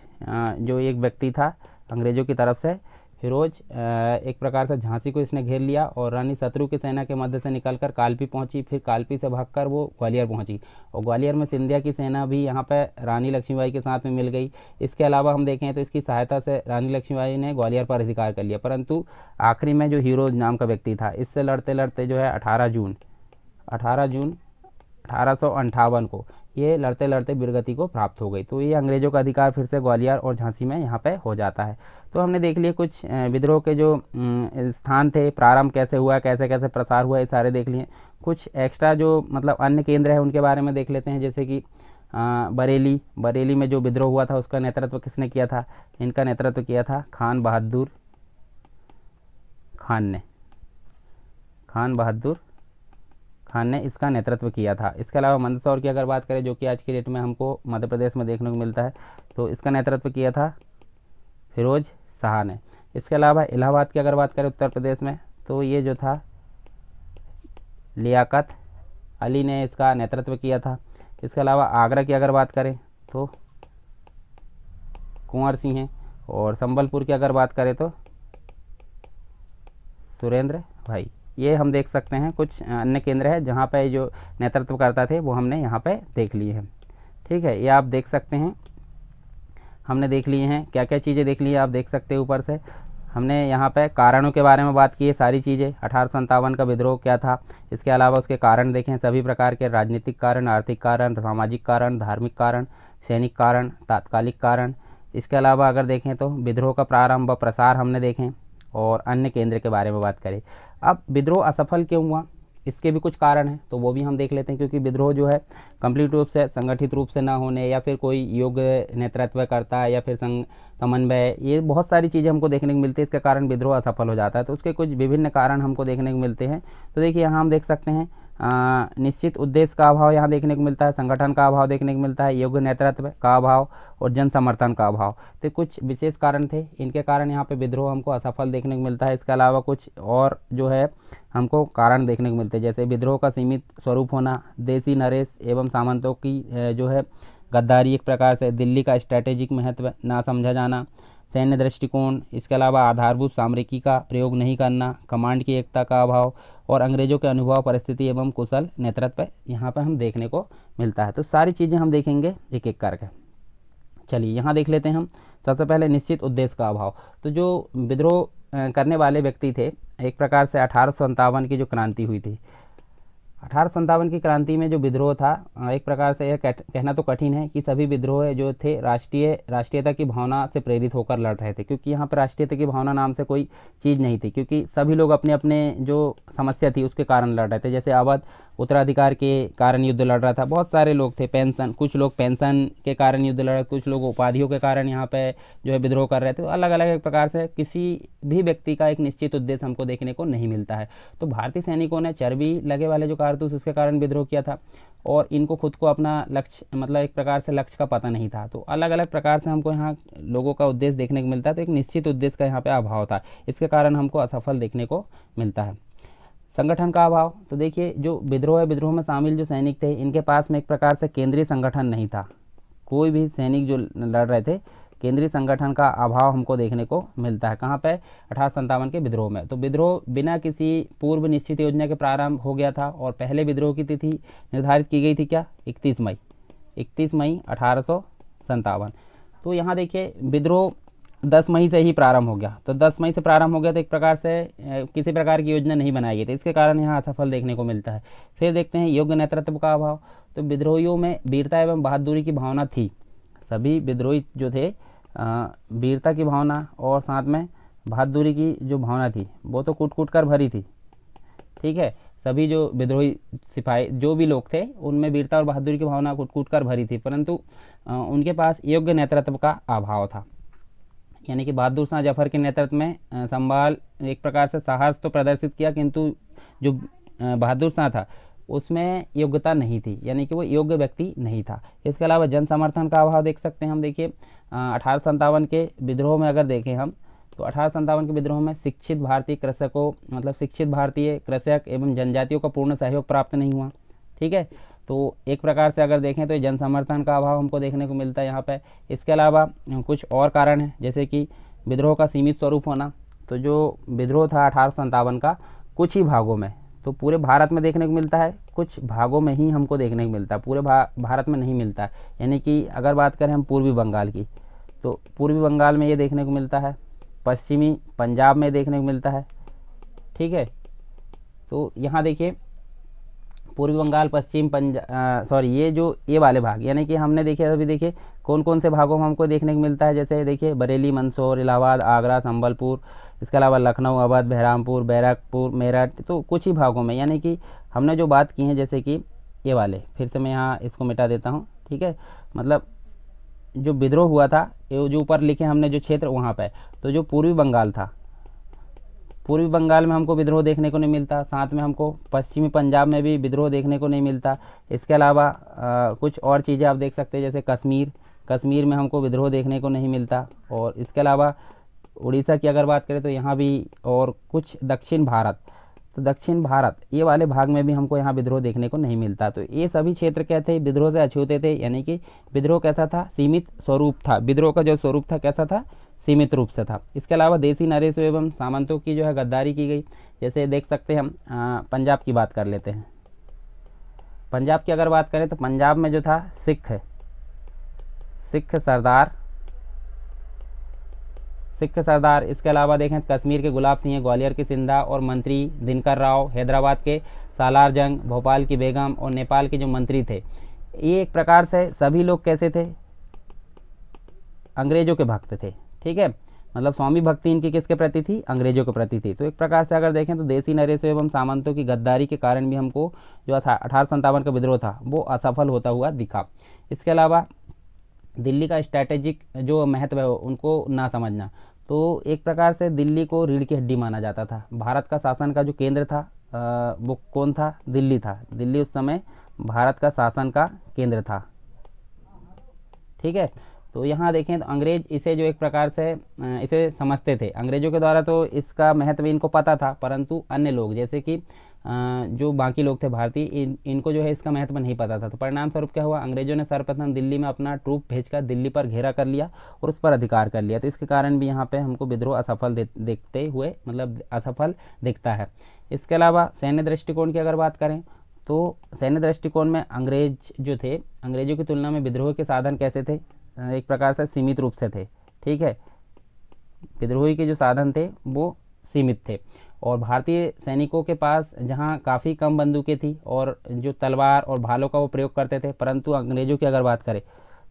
जो एक व्यक्ति था अंग्रेज़ों की तरफ से, हिरोज एक प्रकार से झांसी को इसने घेर लिया और रानी शत्रु की सेना के मध्य से निकलकर कालपी पहुंची। फिर कालपी से भागकर वो ग्वालियर पहुंची और ग्वालियर में सिंधिया की सेना भी यहाँ पे रानी लक्ष्मीबाई के साथ में मिल गई। इसके अलावा हम देखें तो इसकी सहायता से रानी लक्ष्मीबाई ने ग्वालियर पर अधिकार कर लिया, परंतु आखिरी में जो हिरोज नाम का व्यक्ति था इससे लड़ते लड़ते जो है 18 जून 1858 को ये लड़ते लड़ते वीरगति को प्राप्त हो गई। तो ये अंग्रेज़ों का अधिकार फिर से ग्वालियर और झांसी में यहाँ पे हो जाता है। तो हमने देख लिए कुछ विद्रोह के जो स्थान थे, प्रारंभ कैसे हुआ, कैसे कैसे प्रसार हुआ, ये सारे देख लिए। कुछ एक्स्ट्रा जो मतलब अन्य केंद्र है उनके बारे में देख लेते हैं, जैसे कि बरेली में जो विद्रोह हुआ था उसका नेतृत्व किसने किया था? इनका नेतृत्व किया था खान बहादुर खान ने इसका नेतृत्व किया था। इसके अलावा मंदसौर की अगर बात करें, जो कि आज की डेट में हमको मध्य प्रदेश में देखने को मिलता है, तो इसका नेतृत्व किया था फिरोज शाह ने। इसके अलावा इलाहाबाद की अगर बात करें उत्तर प्रदेश में, तो ये जो था लियाकत अली ने इसका नेतृत्व किया था। इसके अलावा आगरा की अगर बात करें तो कुंवर सिंह हैं, और संबलपुर की अगर बात करें तो सुरेंद्र भाई। ये हम देख सकते हैं कुछ अन्य केंद्र है जहाँ पे जो नेतृत्व करता थे वो हमने यहाँ पे देख लिए हैं। ठीक है, ये आप देख सकते हैं, हमने देख लिए हैं, क्या क्या चीज़ें देख ली है आप देख सकते हैं। ऊपर से हमने यहाँ पे कारणों के बारे में बात की है, सारी चीज़ें। 1857 का विद्रोह क्या था, इसके अलावा उसके कारण देखें, सभी प्रकार के राजनीतिक कारण, आर्थिक कारण, सामाजिक कारण, धार्मिक कारण, सैनिक कारण, तात्कालिक कारण। इसके अलावा अगर देखें तो विद्रोह का प्रारंभ व प्रसार हमने देखें, और अन्य केंद्र के बारे में बात करें। अब विद्रोह असफल क्यों हुआ, इसके भी कुछ कारण हैं, तो वो भी हम देख लेते हैं। क्योंकि विद्रोह जो है कंप्लीट रूप से संगठित रूप से ना होने, या फिर कोई योग्य नेतृत्व करता है, या फिर समन्वय, ये बहुत सारी चीज़ें हमको देखने को मिलती है, इसके कारण विद्रोह असफल हो जाता है। तो उसके कुछ विभिन्न कारण हमको देखने को मिलते हैं। तो देखिए यहाँ हम देख सकते हैं निश्चित उद्देश्य का अभाव यहाँ देखने को मिलता है, संगठन का अभाव देखने को मिलता है, योग्य नेतृत्व का अभाव, और जन समर्थन का अभाव। तो कुछ विशेष कारण थे, इनके कारण यहाँ पे विद्रोह हमको असफल देखने को मिलता है। इसके अलावा कुछ और जो है हमको कारण देखने को मिलते हैं, जैसे विद्रोह का सीमित स्वरूप होना, देसी नरेश एवं सामंतों की जो है गद्दारी, एक प्रकार से दिल्ली का स्ट्रैटेजिक महत्व ना समझा जाना, सैन्य दृष्टिकोण, इसके अलावा आधारभूत सामरिकी का प्रयोग नहीं करना, कमांड की एकता का अभाव, और अंग्रेजों के अनुभव, परिस्थिति एवं कुशल नेतृत्व यहाँ पर हम देखने को मिलता है। तो सारी चीज़ें हम देखेंगे एक एक करके। चलिए यहाँ देख लेते हैं हम। सबसे पहले निश्चित उद्देश्य का अभाव। तो जो विद्रोह करने वाले व्यक्ति थे, एक प्रकार से 1857 की जो क्रांति हुई थी, 1857 की क्रांति में जो विद्रोह था, एक प्रकार से यह कहना तो कठिन है कि सभी विद्रोह जो थे राष्ट्रीयता की भावना से प्रेरित होकर लड़ रहे थे। क्योंकि यहाँ पर राष्ट्रीयता की भावना नाम से कोई चीज़ नहीं थी, क्योंकि सभी लोग अपने अपने जो समस्या थी उसके कारण लड़ रहे थे। जैसे अवध उत्तराधिकार के कारण युद्ध लड़ रहा था, बहुत सारे लोग थे, पेंशन, कुछ लोग पेंशन के कारण युद्ध लड़ रहे थे, कुछ लोग उपाधियों के कारण यहाँ पे जो है विद्रोह कर रहे थे। तो अलग अलग एक प्रकार से किसी भी व्यक्ति का एक निश्चित उद्देश्य हमको देखने को नहीं मिलता है। तो भारतीय सैनिकों ने चर्बी लगे वाले जो कारतूस, उसके कारण विद्रोह किया था, और इनको खुद को अपना लक्ष्य, मतलब एक प्रकार से लक्ष्य का पता नहीं था। तो अलग अलग प्रकार से हमको यहाँ लोगों का उद्देश्य देखने को मिलता है। तो एक निश्चित उद्देश्य का यहाँ पे अभाव था, इसके कारण हमको असफल देखने को मिलता है। संगठन का अभाव। तो देखिए जो विद्रोह है, विद्रोह में शामिल जो सैनिक थे, इनके पास में एक प्रकार से केंद्रीय संगठन नहीं था। कोई भी सैनिक जो लड़ रहे थे, केंद्रीय संगठन का अभाव हमको देखने को मिलता है। कहाँ पे? 1857 के विद्रोह में। तो विद्रोह बिना किसी पूर्व निश्चित योजना के प्रारंभ हो गया था, और पहले विद्रोह की तिथि निर्धारित की गई थी क्या? 31 मई 1857। तो यहाँ देखिए विद्रोह 10 मई से ही प्रारंभ हो गया। तो 10 मई से प्रारंभ हो गया, तो एक प्रकार से किसी प्रकार की योजना नहीं बनाई गई थी, इसके कारण यहाँ असफल देखने को मिलता है। फिर देखते हैं योग्य नेतृत्व का अभाव। तो विद्रोहियों में वीरता एवं बहादुरी की भावना थी, सभी विद्रोही जो थे वीरता की भावना और साथ में बहादुरी की जो भावना थी वो तो कूट कूट कर भरी थी। ठीक है, सभी जो विद्रोही सिपाही जो भी लोग थे उनमें वीरता और बहादुरी की भावना कूट कूट कर भरी थी, परंतु उनके पास योग्य नेतृत्व का अभाव था। यानी कि बहादुर शाह जफर के नेतृत्व में संभाल एक प्रकार से साहस तो प्रदर्शित किया, किंतु जो बहादुर शाह था उसमें योग्यता नहीं थी, यानी कि वो योग्य व्यक्ति नहीं था। इसके अलावा जन समर्थन का अभाव देख सकते हैं हम। देखिए 1857 के विद्रोह में अगर देखें हम, तो 1857 के विद्रोह में शिक्षित भारतीय कृषकों, मतलब शिक्षित भारतीय कृषक एवं जनजातियों का पूर्ण सहयोग प्राप्त नहीं हुआ। ठीक है, तो एक प्रकार से अगर देखें तो जन समर्थन का अभाव हमको देखने को मिलता है यहाँ पे। इसके अलावा कुछ और कारण हैं, जैसे कि विद्रोह का सीमित स्वरूप होना। तो जो विद्रोह था 1857 का कुछ ही भागों में, तो पूरे भारत में देखने को मिलता है, कुछ भागों में ही हमको देखने को मिलता है, पूरे भारत में नहीं मिलता है। यानी कि अगर बात करें हम पूर्वी बंगाल की, तो पूर्वी बंगाल में ये देखने को मिलता है, पश्चिमी पंजाब में देखने को मिलता है। ठीक है, तो यहाँ देखिए पूर्वी बंगाल, पश्चिम पंजाब, ये वाले भाग, यानी कि हमने देखे अभी देखिए कौन कौन से भागों में हमको देखने को मिलता है। जैसे देखिए बरेली, मंदसौर, इलाहाबाद, आगरा, संबलपुर, इसके अलावा लखनऊ, अवध, बहरामपुर, बैरकपुर, मेरठ, तो कुछ ही भागों में। यानी कि हमने जो बात की है, जैसे कि ये वाले, फिर से मैं यहाँ इसको मिटा देता हूँ। ठीक है, मतलब जो विद्रोह हुआ था ये जो ऊपर लिखे हमने जो क्षेत्र वहाँ पे, तो जो पूर्वी बंगाल था, पूर्वी बंगाल में हमको विद्रोह देखने को नहीं मिलता, साथ में हमको पश्चिमी पंजाब में भी विद्रोह देखने को नहीं मिलता। इसके अलावा कुछ और चीज़ें आप देख सकते हैं, जैसे कश्मीर में हमको विद्रोह देखने को नहीं मिलता। और इसके अलावा उड़ीसा की अगर बात करें तो यहाँ भी, और कुछ दक्षिण भारत, तो दक्षिण भारत ये वाले भाग में भी हमको यहाँ विद्रोह देखने को नहीं मिलता। तो ये सभी क्षेत्र क्या थे, विद्रोह से अछूते थे, यानी कि विद्रोह कैसा था, सीमित स्वरूप था। विद्रोह का जो स्वरूप था कैसा था, सीमित रूप से था। इसके अलावा देसी नरेशों एवं सामंतों की जो है गद्दारी की गई। जैसे देख सकते हैं हम पंजाब की बात कर लेते हैं। पंजाब की अगर बात करें तो पंजाब में जो था सिख सरदार। इसके अलावा देखें कश्मीर के गुलाब सिंह, ग्वालियर के सिंधा और मंत्री दिनकर राव, हैदराबाद के सालार जंग, भोपाल की बेगम और नेपाल के जो मंत्री थे, ये एक प्रकार से सभी लोग कैसे थे, अंग्रेजों के भक्त थे। ठीक है, मतलब स्वामी भक्ति इनकी किसके प्रति थी, अंग्रेजों के प्रति थी। तो एक प्रकार से अगर देखें तो देसी नरेशों एवं सामंतों की गद्दारी के कारण भी हमको जो 1857 का विद्रोह था वो असफल होता हुआ दिखा। इसके अलावा दिल्ली का स्ट्रैटेजिक जो महत्व है उनको ना समझना, तो एक प्रकार से दिल्ली को रीढ़ की हड्डी माना जाता था। भारत का शासन का जो केंद्र था वो कौन था, दिल्ली था। दिल्ली उस समय भारत का शासन का केंद्र था। ठीक है, तो यहाँ देखें तो अंग्रेज इसे जो एक प्रकार से इसे समझते थे। अंग्रेजों के द्वारा तो इसका महत्व इनको पता था, परंतु अन्य लोग जैसे कि जो बाकी लोग थे भारतीय, इनको जो है इसका महत्व नहीं पता था। तो परिणाम स्वरूप क्या हुआ, अंग्रेजों ने सर्वप्रथम दिल्ली में अपना ट्रूप भेजकर दिल्ली पर घेरा कर लिया और उस पर अधिकार कर लिया। तो इसके कारण भी यहाँ पे हमको विद्रोह असफल देखते हुए, मतलब असफल दिखता है। इसके अलावा सैन्य दृष्टिकोण की अगर बात करें तो सैन्य दृष्टिकोण में अंग्रेज जो थे, अंग्रेजों की तुलना में विद्रोह के साधन कैसे थे, एक प्रकार से सीमित रूप से थे। ठीक है, विद्रोही के जो साधन थे वो सीमित थे और भारतीय सैनिकों के पास जहां काफ़ी कम बंदूकें थी और जो तलवार और भालों का वो प्रयोग करते थे, परंतु अंग्रेजों की अगर बात करें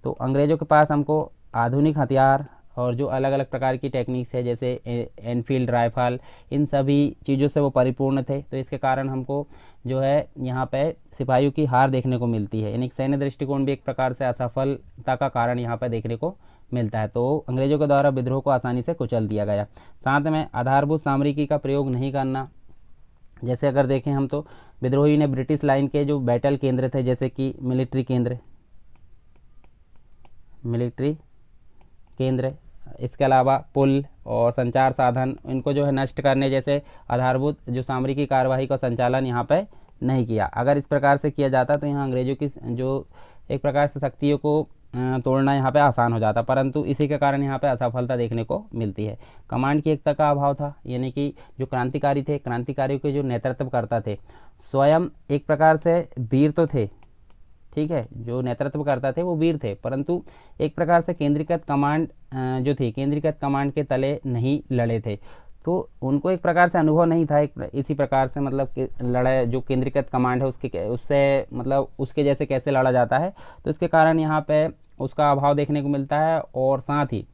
तो अंग्रेजों के पास हमको आधुनिक हथियार और जो अलग अलग प्रकार की टेक्निक्स है, जैसे एनफील्ड राइफल, इन सभी चीज़ों से वो परिपूर्ण थे। तो इसके कारण हमको जो है यहाँ पे सिपाहियों की हार देखने को मिलती है, यानी सैन्य दृष्टिकोण भी एक प्रकार से असफलता का कारण यहाँ पर देखने को मिलता है। तो अंग्रेजों के द्वारा विद्रोह को आसानी से कुचल दिया गया। साथ में आधारभूत सामरिकी का प्रयोग नहीं करना, जैसे अगर देखें हम तो विद्रोही ने ब्रिटिश लाइन के जो बैटल केंद्र थे, जैसे कि मिलिट्री केंद्र, इसके अलावा पुल और संचार साधन, इनको जो है नष्ट करने जैसे आधारभूत जो सामरिकी कार्यवाही का संचालन यहाँ पे नहीं किया। अगर इस प्रकार से किया जाता तो यहाँ अंग्रेजों की जो एक प्रकार से शक्तियों को तोड़ना यहाँ पे आसान हो जाता, परंतु इसी के कारण यहाँ पे असफलता देखने को मिलती है। कमांड की एकता का अभाव था, यानी कि जो क्रांतिकारी थे, क्रांतिकारियों के जो नेतृत्व करता थे स्वयं एक प्रकार से वीर तो थे। ठीक है, जो नेतृत्व करता थे वो वीर थे, परंतु एक प्रकार से केंद्रीकृत कमांड जो थी, केंद्रीकृत कमांड के तले नहीं लड़े थे, तो उनको एक प्रकार से अनुभव नहीं था इसी प्रकार से, मतलब कि लड़ाई जो केंद्रीकृत कमांड है उससे मतलब उसके जैसे कैसे लड़ा जाता है। तो इसके कारण यहाँ पे उसका अभाव देखने को मिलता है। और साथ ही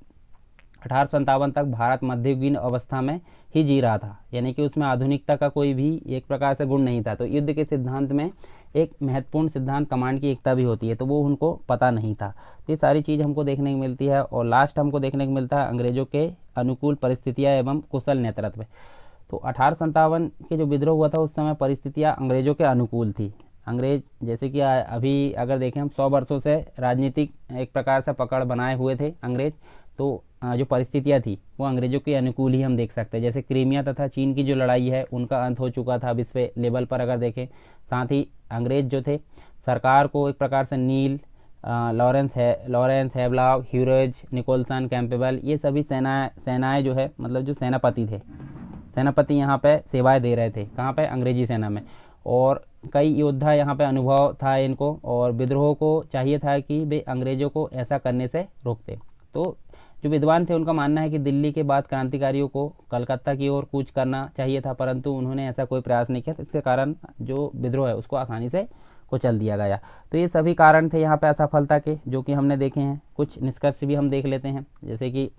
1857 तक भारत मध्ययुगीन अवस्था में ही जी रहा था, यानी कि उसमें आधुनिकता का कोई भी एक प्रकार से गुण नहीं था। तो युद्ध के सिद्धांत में एक महत्वपूर्ण सिद्धांत कमांड की एकता भी होती है, तो वो उनको पता नहीं था। तो ये सारी चीज़ हमको देखने को मिलती है। और लास्ट हमको देखने को मिलता है अंग्रेजों के अनुकूल परिस्थितियाँ एवं कुशल नेतृत्व। तो 1857 के जो विद्रोह हुआ था उस समय परिस्थितियाँ अंग्रेजों के अनुकूल थी। अंग्रेज जैसे कि अभी अगर देखें हम 100 वर्षों से राजनीतिक एक प्रकार से पकड़ बनाए हुए थे अंग्रेज, तो जो परिस्थितियाँ थी वो अंग्रेजों के अनुकूल ही हम देख सकते हैं। जैसे क्रीमिया तथा चीन की जो लड़ाई है उनका अंत हो चुका था विश्व लेवल पर अगर देखें। साथ ही अंग्रेज जो थे सरकार को एक प्रकार से नील, लॉरेंस हैवलॉक, ह्यूरेज, निकोलसन, कैंपेबल, ये सभी सेनाएं जो है, मतलब जो सेनापति थे, सेनापति यहाँ पे सेवाएं दे रहे थे, कहाँ पे, अंग्रेजी सेना में। और कई योद्धा यहाँ पे अनुभव था इनको, और विद्रोह को चाहिए था कि वे अंग्रेजों को ऐसा करने से रोकते। तो जो विद्वान थे उनका मानना है कि दिल्ली के बाद क्रांतिकारियों को कलकत्ता की ओर कूच करना चाहिए था, परंतु उन्होंने ऐसा कोई प्रयास नहीं किया। तो इसके कारण जो विद्रोह है उसको आसानी से कुचल दिया गया। तो ये सभी कारण थे यहाँ पे असफलता के, जो कि हमने देखे हैं। कुछ निष्कर्ष भी हम देख लेते हैं, जैसे कि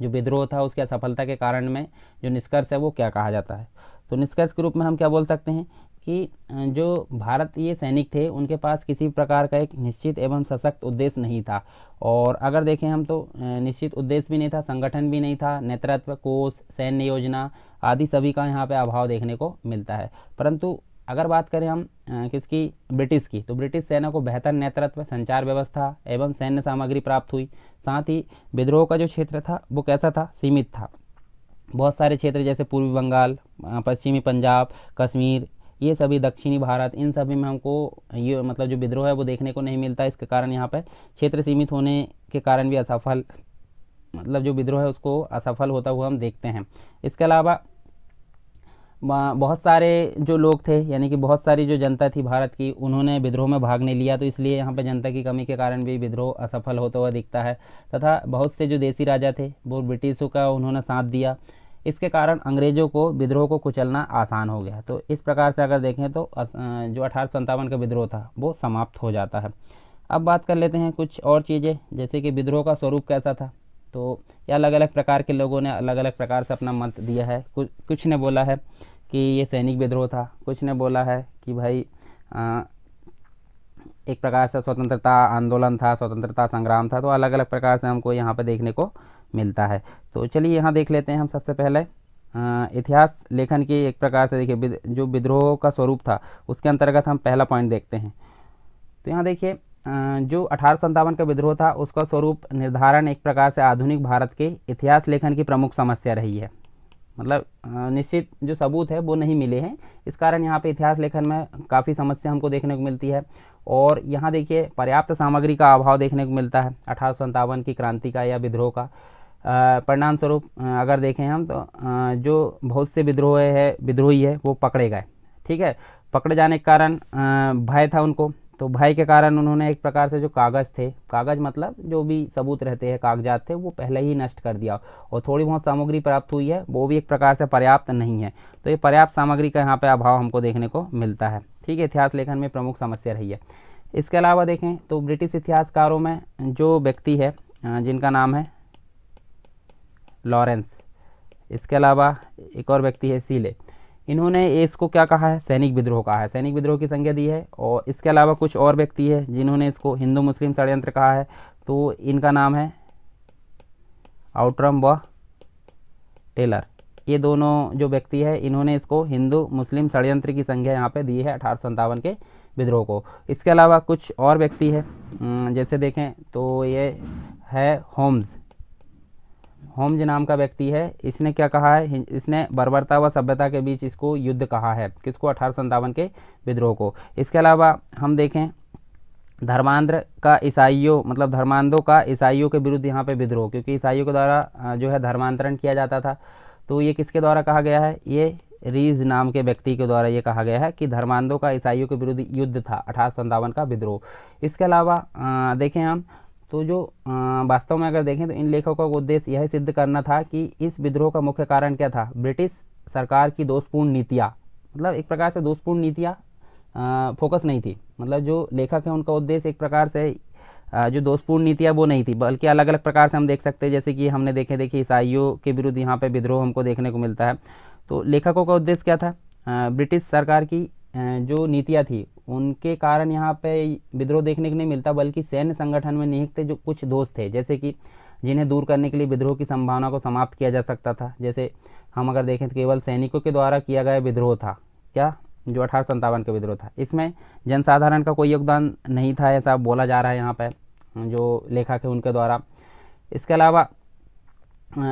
जो विद्रोह था उसके असफलता के कारण में जो निष्कर्ष है वो क्या कहा जाता है। तो निष्कर्ष के रूप में हम क्या बोल सकते हैं कि जो भारतीय सैनिक थे उनके पास किसी प्रकार का एक निश्चित एवं सशक्त उद्देश्य नहीं था। और अगर देखें हम तो निश्चित उद्देश्य भी नहीं था, संगठन भी नहीं था, नेतृत्व, कोष, सैन्य योजना आदि सभी का यहाँ पे अभाव देखने को मिलता है। परंतु अगर बात करें हम किसकी, ब्रिटिश की, तो ब्रिटिश सेना को बेहतर नेतृत्व, संचार व्यवस्था एवं सैन्य सामग्री प्राप्त हुई। साथ ही विद्रोह का जो क्षेत्र था वो कैसा था, सीमित था। बहुत सारे क्षेत्र जैसे पूर्वी बंगाल, पश्चिमी पंजाब, कश्मीर, ये सभी दक्षिणी भारत, इन सभी में हमको ये मतलब जो विद्रोह है वो देखने को नहीं मिलता। इसके कारण यहाँ पे क्षेत्र सीमित होने के कारण भी असफल, मतलब जो विद्रोह है उसको असफल होता हुआ हम देखते हैं। इसके अलावा बहुत सारे जो लोग थे, यानी कि बहुत सारी जो जनता थी भारत की, उन्होंने विद्रोह में भाग नहीं लिया, तो इसलिए यहाँ पे जनता की कमी के कारण भी विद्रोह असफल होता हुआ दिखता है। तथा बहुत से जो देसी राजा थे वो ब्रिटिशों का उन्होंने साथ दिया। इसके कारण अंग्रेज़ों को विद्रोह को कुचलना आसान हो गया। तो इस प्रकार से अगर देखें तो जो 1857 का विद्रोह था वो समाप्त हो जाता है। अब बात कर लेते हैं कुछ और चीज़ें, जैसे कि विद्रोह का स्वरूप कैसा था। तो ये अलग अलग प्रकार के लोगों ने अलग अलग प्रकार से अपना मत दिया है। कुछ ने बोला है कि ये सैनिक विद्रोह था, कुछ ने बोला है कि भाई एक प्रकार से स्वतंत्रता आंदोलन था, स्वतंत्रता संग्राम था। तो अलग अलग प्रकार से हमको यहाँ पे देखने को मिलता है। तो चलिए यहाँ देख लेते हैं हम सबसे पहले इतिहास लेखन की एक प्रकार से। देखिए जो विद्रोह का स्वरूप था उसके अंतर्गत हम पहला पॉइंट देखते हैं। तो यहाँ देखिए जो 1857 का विद्रोह था उसका स्वरूप निर्धारण एक प्रकार से आधुनिक भारत के इतिहास लेखन की प्रमुख समस्या रही है। मतलब निश्चित जो सबूत है वो नहीं मिले हैं, इस कारण यहाँ पे इतिहास लेखन में काफ़ी समस्या हमको देखने को मिलती है। और यहाँ देखिए पर्याप्त सामग्री का अभाव देखने को मिलता है 1857 की क्रांति का या विद्रोह का। परिणाम स्वरूप अगर देखें हम तो जो बहुत से विद्रोही है वो पकड़े गए। ठीक है, पकड़े जाने के कारण भय था उनको, तो भय के कारण उन्होंने एक प्रकार से जो कागज़ थे, कागज़ मतलब जो भी सबूत रहते हैं, कागजात थे, वो पहले ही नष्ट कर दिया। और थोड़ी बहुत सामग्री प्राप्त हुई है वो भी एक प्रकार से पर्याप्त नहीं है। तो ये पर्याप्त सामग्री का यहाँ पे अभाव हमको देखने को मिलता है। ठीक है, इतिहास लेखन में प्रमुख समस्या रही है। इसके अलावा देखें तो ब्रिटिश इतिहासकारों में जो व्यक्ति है जिनका नाम है लॉरेंस, इसके अलावा एक और व्यक्ति है सीले, इन्होंने इसको क्या कहा है, सैनिक विद्रोह कहा है, सैनिक विद्रोह की संज्ञा दी है। और इसके अलावा कुछ और व्यक्ति है जिन्होंने इसको हिंदू मुस्लिम षड्यंत्र कहा है। तो इनका नाम है आउटरम व टेलर। ये दोनों जो व्यक्ति है इन्होंने इसको हिंदू मुस्लिम षड्यंत्र की संज्ञा यहाँ पे दी है 1857 के विद्रोह को। इसके अलावा कुछ और व्यक्ति है, जैसे देखें तो ये है होम्स नाम का व्यक्ति है। इसने क्या कहा है, इसने बर्बरता व सभ्यता के बीच इसको युद्ध कहा है, किसको, 1857 के विद्रोह को। इसके अलावा हम देखें धर्मांध का धर्मांधों का ईसाइयों के विरुद्ध यहाँ पे विद्रोह, क्योंकि ईसाइयों के द्वारा जो है धर्मांतरण किया जाता था। तो ये किसके द्वारा कहा गया है, ये रीज नाम के व्यक्ति के द्वारा ये कहा गया है कि धर्मांधों का ईसाइयों के विरुद्ध युद्ध था 1857 का विद्रोह। इसके अलावा देखें हम तो जो वास्तव में अगर देखें तो इन लेखकों का उद्देश्य यह सिद्ध करना था कि इस विद्रोह का मुख्य कारण क्या था, ब्रिटिश सरकार की दोषपूर्ण नीतियाँ। मतलब एक प्रकार से दोषपूर्ण नीतियाँ फोकस नहीं थी। मतलब जो लेखक है उनका उद्देश्य एक प्रकार से जो दोषपूर्ण नीतियाँ वो नहीं थी, बल्कि अलग अलग प्रकार से हम देख सकते हैं। जैसे कि हमने देखिए ईसाइयों के विरुद्ध यहाँ पे विद्रोह हमको देखने को मिलता है। तो लेखकों का उद्देश्य क्या था, ब्रिटिश सरकार की जो नीतियाँ थी उनके कारण यहाँ पे विद्रोह देखने को नहीं मिलता, बल्कि सैन्य संगठन में निहित जो कुछ दोष थे, जैसे कि जिन्हें दूर करने के लिए विद्रोह की संभावना को समाप्त किया जा सकता था। जैसे हम अगर देखें तो केवल सैनिकों के द्वारा किया गया विद्रोह था, क्या, जो 1857 का विद्रोह था, इसमें जनसाधारण का कोई योगदान नहीं था, ऐसा बोला जा रहा है यहाँ पर जो लेखक है उनके द्वारा। इसके अलावा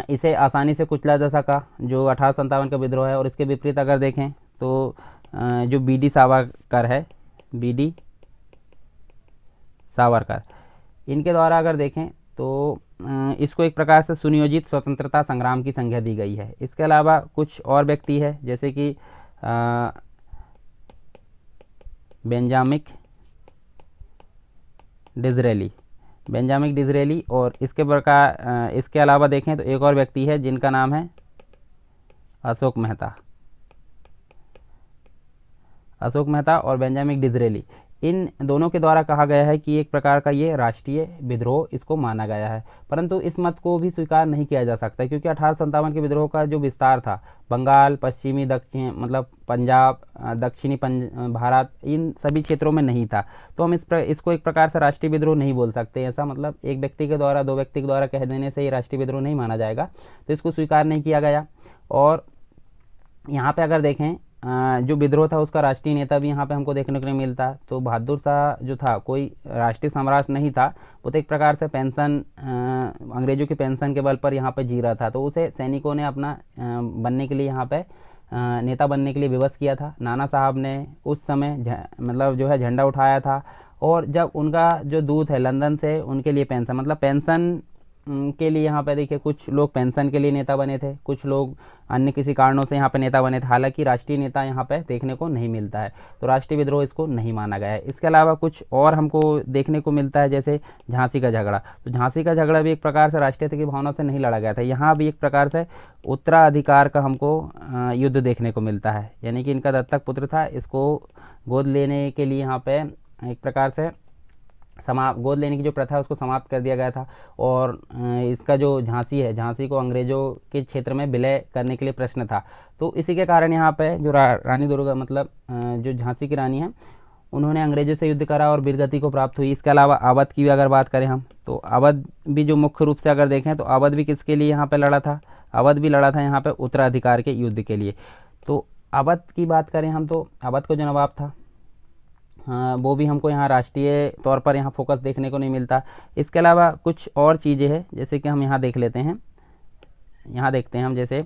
इसे आसानी से कुचला जा सका जो 1857 का विद्रोह है। और इसके विपरीत अगर देखें तो जो बी.डी. सावरकर है, बी.डी. सावरकर, इनके द्वारा अगर देखें तो इसको एक प्रकार से सुनियोजित स्वतंत्रता संग्राम की संज्ञा दी गई है। इसके अलावा कुछ और व्यक्ति है जैसे कि बेंजामिन डिज़रेली। और इसके अलावा देखें तो एक और व्यक्ति है जिनका नाम है अशोक मेहता और बेंजामिन डिज़रेली। इन दोनों के द्वारा कहा गया है कि एक प्रकार का ये राष्ट्रीय विद्रोह इसको माना गया है। परंतु इस मत को भी स्वीकार नहीं किया जा सकता, क्योंकि 1857 के विद्रोह का जो विस्तार था बंगाल, पश्चिमी दक्षिण मतलब पंजाब, दक्षिणी भारत, इन सभी क्षेत्रों में नहीं था। तो हम इसको एक प्रकार से राष्ट्रीय विद्रोह नहीं बोल सकते। ऐसा मतलब एक व्यक्ति के द्वारा, दो व्यक्ति के द्वारा कह देने से ये राष्ट्रीय विद्रोह नहीं माना जाएगा, तो इसको स्वीकार नहीं किया गया। और यहाँ पे अगर देखें जो विद्रोह था उसका राष्ट्रीय नेता भी यहाँ पे हमको देखने को नहीं मिलता। तो बहादुर शाह जो था कोई राष्ट्रीय सम्राट नहीं था, वो तो एक प्रकार से पेंशन, अंग्रेजों की पेंशन के बल पर यहाँ पे जी रहा था। तो उसे सैनिकों ने अपना बनने के लिए यहाँ पे नेता बनने के लिए विवश किया था। नाना साहब ने उस समय मतलब जो है झंडा उठाया था, और जब उनका जो दूत है लंदन से उनके लिए पेंशन मतलब पेंशन के लिए यहाँ पे देखिए कुछ लोग पेंशन के लिए नेता बने थे, कुछ लोग अन्य किसी कारणों से यहाँ पे नेता बने थे। हालांकि राष्ट्रीय नेता यहाँ पे देखने को नहीं मिलता है, तो राष्ट्रीय विद्रोह इसको नहीं माना गया है। इसके अलावा कुछ और हमको देखने को मिलता है, जैसे झांसी का झगड़ा। तो झांसी का झगड़ा भी एक प्रकार से राष्ट्रीयता की भावना से नहीं लड़ा गया था। यहाँ भी एक प्रकार से उत्तराधिकार का हमको युद्ध देखने को मिलता है, यानी कि इनका दत्तक पुत्र था, इसको गोद लेने के लिए यहाँ पे एक प्रकार से गोद लेने की जो प्रथा है उसको समाप्त कर दिया गया था। और इसका जो झांसी है, झांसी को अंग्रेजों के क्षेत्र में विलय करने के लिए प्रश्न था। तो इसी के कारण यहाँ पे जो रानी दुर्गा मतलब जो झांसी की रानी है, उन्होंने अंग्रेजों से युद्ध करा और वीरगति को प्राप्त हुई। इसके अलावा अवध की भी अगर बात करें हम, तो अवध भी जो मुख्य रूप से अगर देखें तो अवध भी किसके लिए यहाँ पे लड़ा था, अवध भी लड़ा था यहाँ पे उत्तराधिकार के युद्ध के लिए। तो अवध की बात करें हम, तो अवध को जो नवाब था वो भी हमको यहाँ राष्ट्रीय तौर पर यहाँ फोकस देखने को नहीं मिलता। इसके अलावा कुछ और चीज़ें हैं, जैसे कि हम यहाँ देख लेते हैं, यहाँ देखते हैं हम, जैसे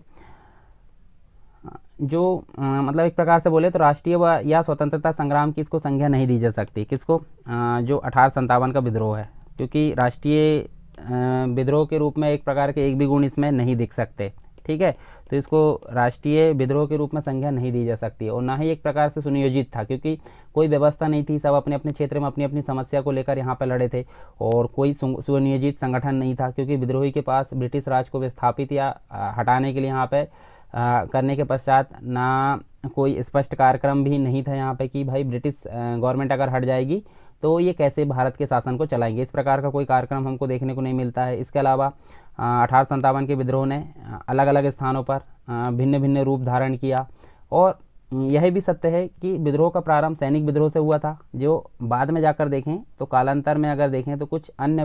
जो मतलब एक प्रकार से बोले तो राष्ट्रीय या स्वतंत्रता संग्राम की इसको संज्ञा नहीं दी जा सकती। किसको? जो 1857 का विद्रोह है, क्योंकि राष्ट्रीय विद्रोह के रूप में एक प्रकार के एक भी गुण इसमें नहीं दिख सकते। ठीक है, तो इसको राष्ट्रीय विद्रोह के रूप में संज्ञा नहीं दी जा सकती, और ना ही एक प्रकार से सुनियोजित था, क्योंकि कोई व्यवस्था नहीं थी। सब अपने अपने क्षेत्र में अपनी अपनी समस्या को लेकर यहाँ पर लड़े थे, और कोई सुनियोजित संगठन नहीं था, क्योंकि विद्रोही के पास ब्रिटिश राज को विस्थापित या हटाने के लिए यहाँ पे करने के पश्चात ना कोई स्पष्ट कार्यक्रम भी नहीं था यहाँ पे कि भाई ब्रिटिश गवर्नमेंट अगर हट जाएगी तो ये कैसे भारत के शासन को चलाएंगे। इस प्रकार का कोई कार्यक्रम हमको देखने को नहीं मिलता है। इसके अलावा 1857 के विद्रोह ने अलग अलग स्थानों पर भिन्न भिन्न रूप धारण किया, और यह भी सत्य है कि विद्रोह का प्रारंभ सैनिक विद्रोह से हुआ था, जो बाद में जाकर देखें तो कालांतर में अगर देखें तो कुछ अन्य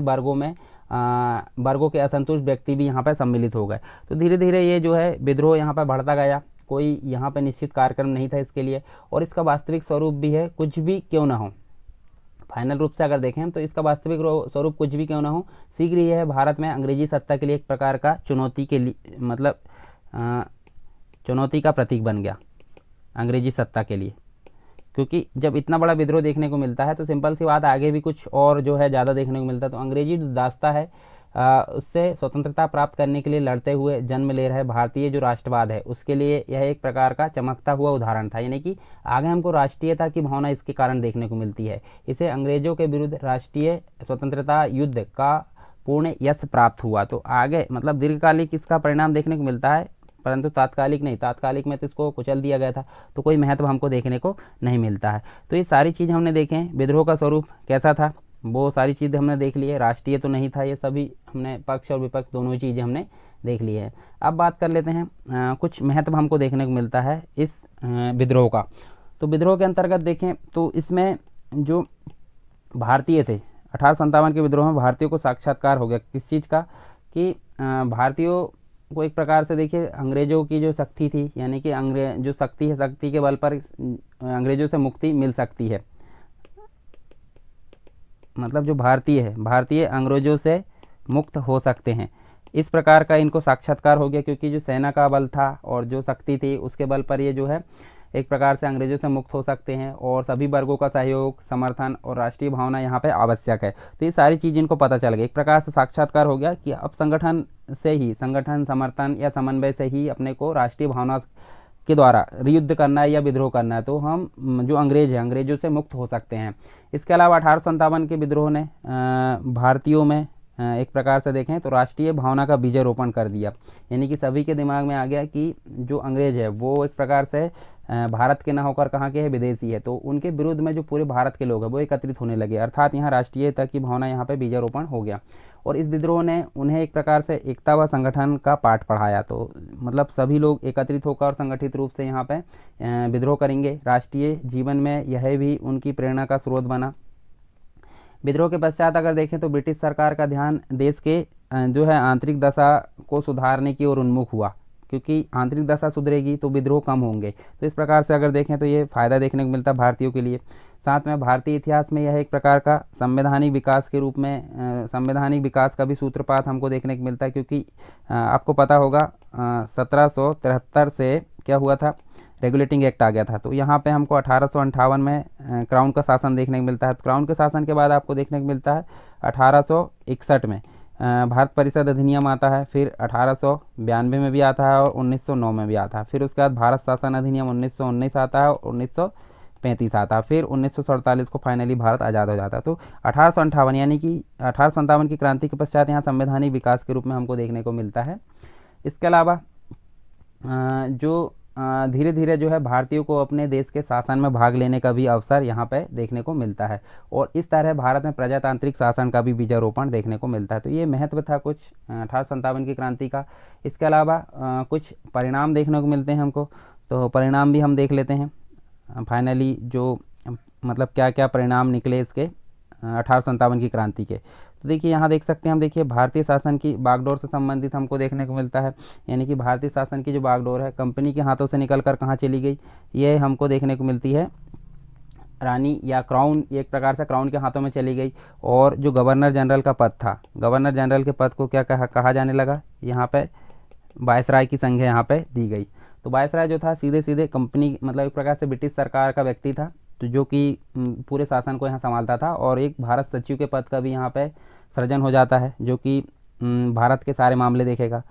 वर्गों के असंतुष्ट व्यक्ति भी यहाँ पर सम्मिलित हो गए। तो धीरे धीरे ये जो है विद्रोह यहाँ पर बढ़ता गया। कोई यहाँ पर निश्चित कार्यक्रम नहीं था इसके लिए, और इसका वास्तविक स्वरूप भी है कुछ भी क्यों ना हो। फाइनल रूप से अगर देखें तो इसका वास्तविक स्वरूप कुछ भी क्यों ना हो, शीघ्र ही है भारत में अंग्रेजी सत्ता के लिए एक प्रकार का चुनौती के लिए मतलब चुनौती का प्रतीक बन गया अंग्रेजी सत्ता के लिए। क्योंकि जब इतना बड़ा विद्रोह देखने को मिलता है तो सिंपल सी बात, आगे भी कुछ और जो है ज़्यादा देखने को मिलता है। तो अंग्रेजी जो दास्ता है उससे स्वतंत्रता प्राप्त करने के लिए लड़ते हुए जन्म ले रहे भारतीय जो राष्ट्रवाद है उसके लिए यह एक प्रकार का चमकता हुआ उदाहरण था। यानी कि आगे हमको राष्ट्रीयता की भावना इसके कारण देखने को मिलती है। इसे अंग्रेजों के विरुद्ध राष्ट्रीय स्वतंत्रता युद्ध का पूर्ण यश प्राप्त हुआ। तो आगे मतलब दीर्घकालिक इसका परिणाम देखने को मिलता है, परंतु तात्कालिक नहीं। तात्कालिक में तो इसको कुचल दिया गया था, तो कोई महत्व हमको देखने को नहीं मिलता है। तो ये सारी चीज़ हमने देखें, विद्रोह का स्वरूप कैसा था वो सारी चीज़ें हमने देख ली है। राष्ट्रीय तो नहीं था, ये सभी हमने पक्ष और विपक्ष दोनों ही चीज़ें हमने देख ली है। अब बात कर लेते हैं कुछ महत्व हमको देखने को मिलता है इस विद्रोह का। तो विद्रोह के अंतर्गत देखें तो इसमें जो भारतीय थे 1857 के विद्रोह में भारतीयों को साक्षात्कार हो गया किस चीज़ का, कि भारतीयों को एक प्रकार से देखिए अंग्रेज़ों की जो शक्ति थी, यानी कि जो शक्ति है, शक्ति के बल पर अंग्रेज़ों से मुक्ति मिल सकती है। मतलब जो भारतीय है, भारतीय अंग्रेजों से मुक्त हो सकते हैं, इस प्रकार का इनको साक्षात्कार हो गया। क्योंकि जो सेना का बल था और जो शक्ति थी उसके बल पर ये जो है एक प्रकार से अंग्रेजों से मुक्त हो सकते हैं, और सभी वर्गों का सहयोग, समर्थन और राष्ट्रीय भावना यहाँ पे आवश्यक है। तो ये सारी चीज़ इनको पता चल गई, एक प्रकार से साक्षात्कार हो गया कि अब संगठन, समर्थन या समन्वय से ही अपने को राष्ट्रीय भावना के द्वारा युद्ध करना है या विद्रोह करना है, तो हम जो अंग्रेज हैं अंग्रेजों से मुक्त हो सकते हैं। इसके अलावा 1857 के विद्रोह ने भारतीयों में एक प्रकार से देखें तो राष्ट्रीय भावना का बीजारोपण कर दिया। यानी कि सभी के दिमाग में आ गया कि जो अंग्रेज है वो एक प्रकार से भारत के ना होकर कहाँ के है, विदेशी है, तो उनके विरुद्ध में जो पूरे भारत के लोग हैं वो एकत्रित होने लगे, अर्थात यहाँ राष्ट्रीयता की भावना यहाँ पे बीजारोपण हो गया। और इस विद्रोह ने उन्हें एक प्रकार से एकता व संगठन का पाठ पढ़ाया। तो मतलब सभी लोग एकत्रित होकर और संगठित रूप से यहाँ पे विद्रोह करेंगे। राष्ट्रीय जीवन में यह भी उनकी प्रेरणा का स्रोत बना। विद्रोह के पश्चात अगर देखें तो ब्रिटिश सरकार का ध्यान देश के जो है आंतरिक दशा को सुधारने की ओर उन्मुख हुआ, क्योंकि आंतरिक दशा सुधरेगी तो विद्रोह कम होंगे। तो इस प्रकार से अगर देखें तो ये फ़ायदा देखने को मिलता है भारतीयों के लिए। साथ में भारतीय इतिहास में यह एक प्रकार का संवैधानिक विकास के रूप में संवैधानिक विकास का भी सूत्रपात हमको देखने को मिलता है, क्योंकि आपको पता होगा 1773 से क्या हुआ था, रेगुलेटिंग एक्ट आ गया था। तो यहाँ पे हमको 1858 में क्राउन का शासन देखने को मिलता है। तो क्राउन के शासन के बाद आपको देखने को मिलता है 1861 में भारत परिषद अधिनियम आता है, फिर 1892 में भी आता है और 1909 में भी आता है। फिर उसके बाद भारत शासन अधिनियम 1919 आता है और 1935 आता है। फिर 1947 को फाइनली भारत आज़ाद हो जाता है। तो 1858 यानी कि 1857 की क्रांति के पश्चात यहाँ संवैधानिक विकास के रूप में हमको देखने को मिलता है। इसके अलावा जो धीरे धीरे जो है भारतीयों को अपने देश के शासन में भाग लेने का भी अवसर यहाँ पे देखने को मिलता है, और इस तरह भारत में प्रजातांत्रिक शासन का भी बीजारोपण देखने को मिलता है। तो ये महत्व था कुछ 1857 की क्रांति का। इसके अलावा कुछ परिणाम देखने को मिलते हैं हमको, तो परिणाम भी हम देख लेते हैं फाइनली, जो मतलब क्या क्या परिणाम निकले इसके 1857 की क्रांति के। तो देखिए यहाँ देख सकते हैं हम, देखिए भारतीय शासन की बागडोर से संबंधित हमको देखने को मिलता है। यानी कि भारतीय शासन की जो बागडोर है कंपनी के हाथों से निकलकर कहाँ चली गई, ये हमको देखने को मिलती है रानी या क्राउन, एक प्रकार से क्राउन के हाथों में चली गई। और जो गवर्नर जनरल का पद था, गवर्नर जनरल के पद को क्या कहा जाने लगा, यहाँ पे वायसराय की संज्ञा यहाँ पे दी गई। तो वायसराय जो था सीधे सीधे कंपनी मतलब एक प्रकार से ब्रिटिश सरकार का व्यक्ति था, तो जो कि पूरे शासन को यहाँ संभालता था। और एक भारत सचिव के पद का भी यहाँ पे सृजन हो जाता है, जो कि भारत के सारे मामले देखेगा।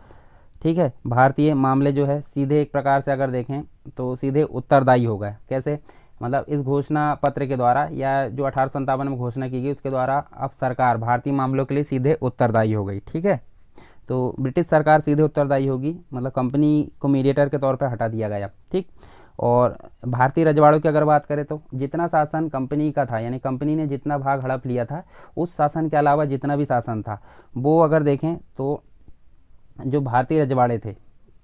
ठीक है, भारतीय मामले जो है सीधे एक प्रकार से अगर देखें तो सीधे उत्तरदायी हो गए। कैसे, मतलब इस घोषणा पत्र के द्वारा या जो 1857 में घोषणा की गई उसके द्वारा अब सरकार भारतीय मामलों के लिए सीधे उत्तरदायी हो गई। ठीक है, तो ब्रिटिश सरकार सीधे उत्तरदायी होगी, मतलब कंपनी को मीडिएटर के तौर पर हटा दिया गया। ठीक, और भारतीय रजवाड़ों की अगर बात करें तो जितना शासन कंपनी का था, यानी कंपनी ने जितना भाग हड़प लिया था, उस शासन के अलावा जितना भी शासन था वो अगर देखें तो जो भारतीय रजवाड़े थे,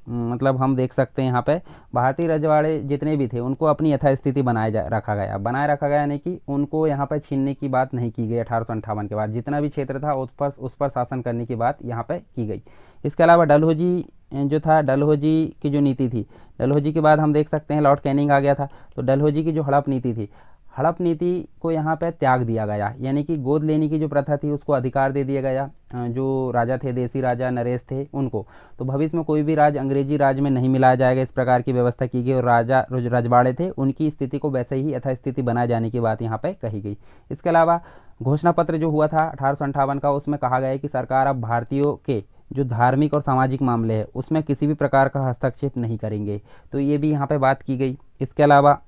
मतलब हम देख सकते हैं यहाँ पे भारतीय रजवाड़े जितने भी थे उनको अपनी यथास्थिति रखा गया, यानी कि उनको यहाँ पर छीनने की बात नहीं की गई। 1858 के बाद जितना भी क्षेत्र था उस पर शासन करने की बात यहाँ पे की गई। इसके अलावा डलहौजी जो था, डलहौजी की जो नीति थी, डलहौजी के बाद हम देख सकते हैं लॉर्ड कैनिंग आ गया था। तो डलहौजी की जो हड़प नीति थी, हड़प नीति को यहाँ पे त्याग दिया गया, यानी कि गोद लेने की जो प्रथा थी उसको अधिकार दे दिया गया जो राजा थे, देसी राजा नरेश थे उनको। तो भविष्य में कोई भी राज अंग्रेजी राज में नहीं मिलाया जाएगा, इस प्रकार की व्यवस्था की गई। और राजा रजवाड़े थे उनकी स्थिति को वैसे ही यथास्थिति बनाए जाने की बात यहाँ पे कही गई। इसके अलावा घोषणा पत्र जो हुआ था 1858 का, उसमें कहा गया है कि सरकार अब भारतीयों के जो धार्मिक और सामाजिक मामले हैं उसमें किसी भी प्रकार का हस्तक्षेप नहीं करेंगे, तो ये भी यहाँ पे बात की गई। इसके अलावा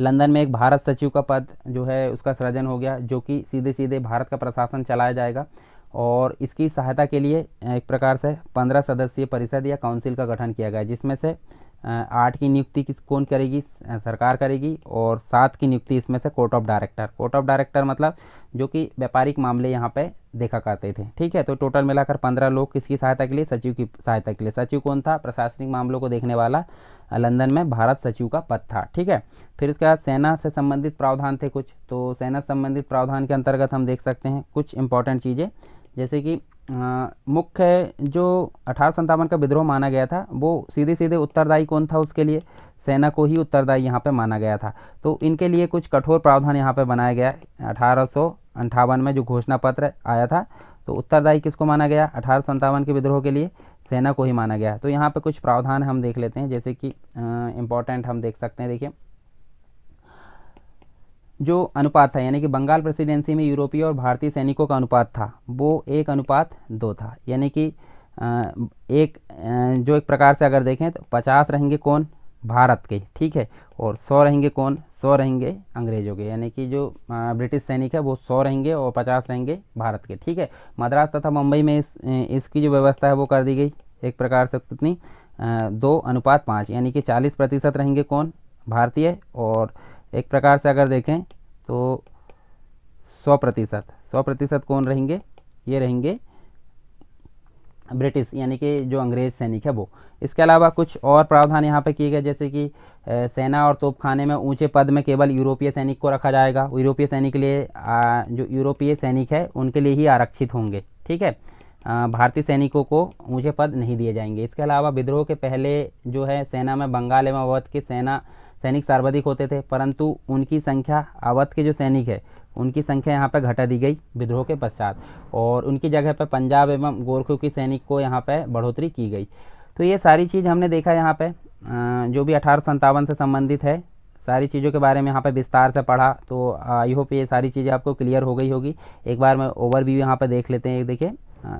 लंदन में एक भारत सचिव का पद जो है उसका सृजन हो गया, जो कि सीधे सीधे भारत का प्रशासन चलाया जाएगा। और इसकी सहायता के लिए एक प्रकार से 15 सदस्यीय परिषद या काउंसिल का गठन किया गया, जिसमें से 8 की नियुक्ति कौन करेगी, सरकार करेगी, और 7 की नियुक्ति इसमें से कोर्ट ऑफ डायरेक्टर मतलब जो कि व्यापारिक मामले यहाँ पे देखा करते थे। ठीक है, तो टोटल मिलाकर 15 लोग किसकी सहायता के लिए, सचिव की सहायता के लिए। सचिव कौन था, प्रशासनिक मामलों को देखने वाला लंदन में भारत सचिव का पद था। ठीक है, फिर इसके बाद सेना से संबंधित प्रावधान थे कुछ, तो सेना संबंधित प्रावधान के अंतर्गत हम देख सकते हैं कुछ इंपॉर्टेंट चीज़ें, जैसे कि मुख्य जो 1857 का विद्रोह माना गया था वो सीधे सीधे उत्तरदायी कौन था, उसके लिए सेना को ही उत्तरदायी यहाँ पे माना गया था। तो इनके लिए कुछ कठोर प्रावधान यहाँ पे बनाया गया। 1858 में जो घोषणा पत्र आया था तो उत्तरदायी किसको माना गया, 1857 के विद्रोह के लिए सेना को ही माना गया। तो यहाँ पे कुछ प्रावधान हम देख लेते हैं, जैसे कि इम्पोर्टेंट हम देख सकते हैं। देखिए जो अनुपात था, यानी कि बंगाल प्रेसिडेंसी में यूरोपीय और भारतीय सैनिकों का अनुपात था वो 1:2 था, यानी कि जो एक प्रकार से अगर देखें तो 50 रहेंगे कौन, भारत के, ठीक है। और 100 रहेंगे कौन, 100 रहेंगे अंग्रेजों के, यानी कि जो ब्रिटिश सैनिक है वो 100 रहेंगे और 50 रहेंगे भारत के, ठीक है। मद्रास तथा मुंबई में इसकी जो व्यवस्था है वो कर दी गई एक प्रकार से कितनी 2:5, यानी कि 40% रहेंगे कौन, भारतीय, और एक प्रकार से अगर देखें तो 100% कौन रहेंगे, ये रहेंगे ब्रिटिश, यानी कि जो अंग्रेज सैनिक है वो। इसके अलावा कुछ और प्रावधान यहाँ पे किए गए, जैसे कि सेना और तोपखाने में ऊंचे पद में केवल यूरोपीय सैनिक को रखा जाएगा। यूरोपीय सैनिक के लिए जो यूरोपीय सैनिक है उनके लिए ही आरक्षित होंगे, ठीक है। भारतीय सैनिकों को ऊंचे पद नहीं दिए जाएंगे। इसके अलावा विद्रोह के पहले जो है सेना में बंगाल एवं अवध के सैनिक सर्वाधिक होते थे, परंतु उनकी संख्या, अवध के जो सैनिक है उनकी संख्या यहाँ पर घटा दी गई विद्रोह के पश्चात, और उनकी जगह पर पंजाब एवं गोरखों की सैनिक को यहाँ पर बढ़ोतरी की गई। तो ये सारी चीज़ हमने देखा यहाँ पे, जो भी 1857 से संबंधित है सारी चीज़ों के बारे में यहाँ पे विस्तार से पढ़ा। तो आई होप ये सारी चीज़ें आपको क्लियर हो गई होगी। एक बार मैं ओवरव्यू यहाँ पे देख लेते हैं। देखिए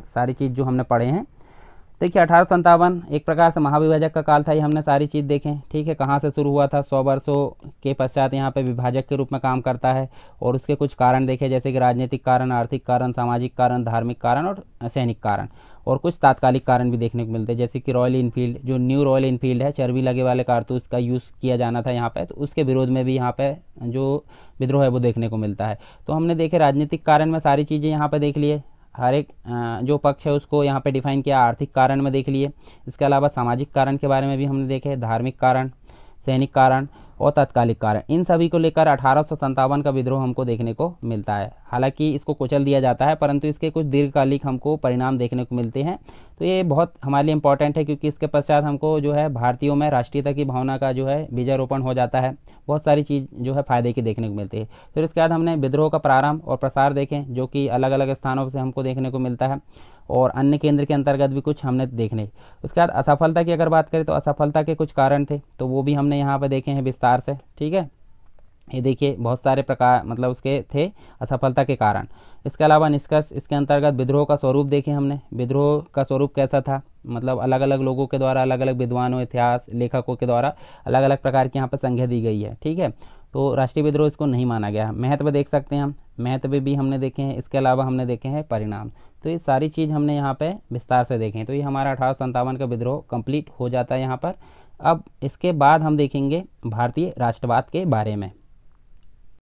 सारी चीज़ जो हमने पढ़े हैं, देखिए 1857 एक प्रकार से महाविभाजक का काल था, ये हमने सारी चीज़ देखें, ठीक है। कहाँ से शुरू हुआ था, 100 वर्षों के पश्चात यहाँ पे विभाजक के रूप में काम करता है, और उसके कुछ कारण देखे, जैसे कि राजनीतिक कारण, आर्थिक कारण, सामाजिक कारण, धार्मिक कारण और सैनिक कारण, और कुछ तात्कालिक कारण भी देखने को मिलते हैं, जैसे कि रॉयल इनफील्ड, जो न्यू रॉयल इनफील्ड है, चर्बी लगे वाले कारतूस का यूज़ किया जाना था यहाँ पे, तो उसके विरोध में भी यहाँ पे जो विद्रोह है वो देखने को मिलता है। तो हमने देखे राजनीतिक कारण में सारी चीज़ें यहाँ पे देख लिए, हर एक जो पक्ष है उसको यहाँ पे डिफाइन किया, आर्थिक कारण में देख लिए। इसके अलावा सामाजिक कारण के बारे में भी हमने देखे, धार्मिक कारण, सैनिक कारण और तात्कालिक कारण, इन सभी को लेकर 1857 का विद्रोह हमको देखने को मिलता है। हालांकि इसको कुचल दिया जाता है, परंतु इसके कुछ दीर्घकालिक हमको परिणाम देखने को मिलते हैं। तो ये बहुत हमारे लिए इंपॉर्टेंट है, क्योंकि इसके पश्चात हमको जो है भारतीयों में राष्ट्रीयता की भावना का जो है बीजारोपण हो जाता है। बहुत सारी चीज़ जो है फ़ायदे की देखने को मिलती है। फिर उसके बाद हमने विद्रोह का प्रारंभ और प्रसार देखें, जो कि अलग अलग स्थानों से हमको देखने को मिलता है, और अन्य केंद्र के अंतर्गत भी कुछ हमने देखने। उसके बाद असफलता की अगर बात करें तो असफलता के कुछ कारण थे, तो वो भी हमने यहाँ पर देखे हैं विस्तार से, ठीक है। ये देखिए बहुत सारे प्रकार मतलब उसके थे असफलता के कारण। इसके अलावा निष्कर्ष, इसके अंतर्गत विद्रोह का स्वरूप देखे हमने, विद्रोह का स्वरूप कैसा था, मतलब अलग अलग लोगों के द्वारा, अलग अलग विद्वानों, इतिहास लेखकों के द्वारा अलग अलग प्रकार की यहाँ पर संज्ञा दी गई है, ठीक है। तो राष्ट्रीय विद्रोह इसको नहीं माना गया। महत्व देख सकते हैं हम, महत्व भी हमने देखे हैं। इसके अलावा हमने देखे हैं परिणाम। तो ये सारी चीज़ हमने यहाँ पे विस्तार से देखें। तो ये हमारा 1857 का विद्रोह कंप्लीट हो जाता है यहाँ पर। अब इसके बाद हम देखेंगे भारतीय राष्ट्रवाद के बारे में।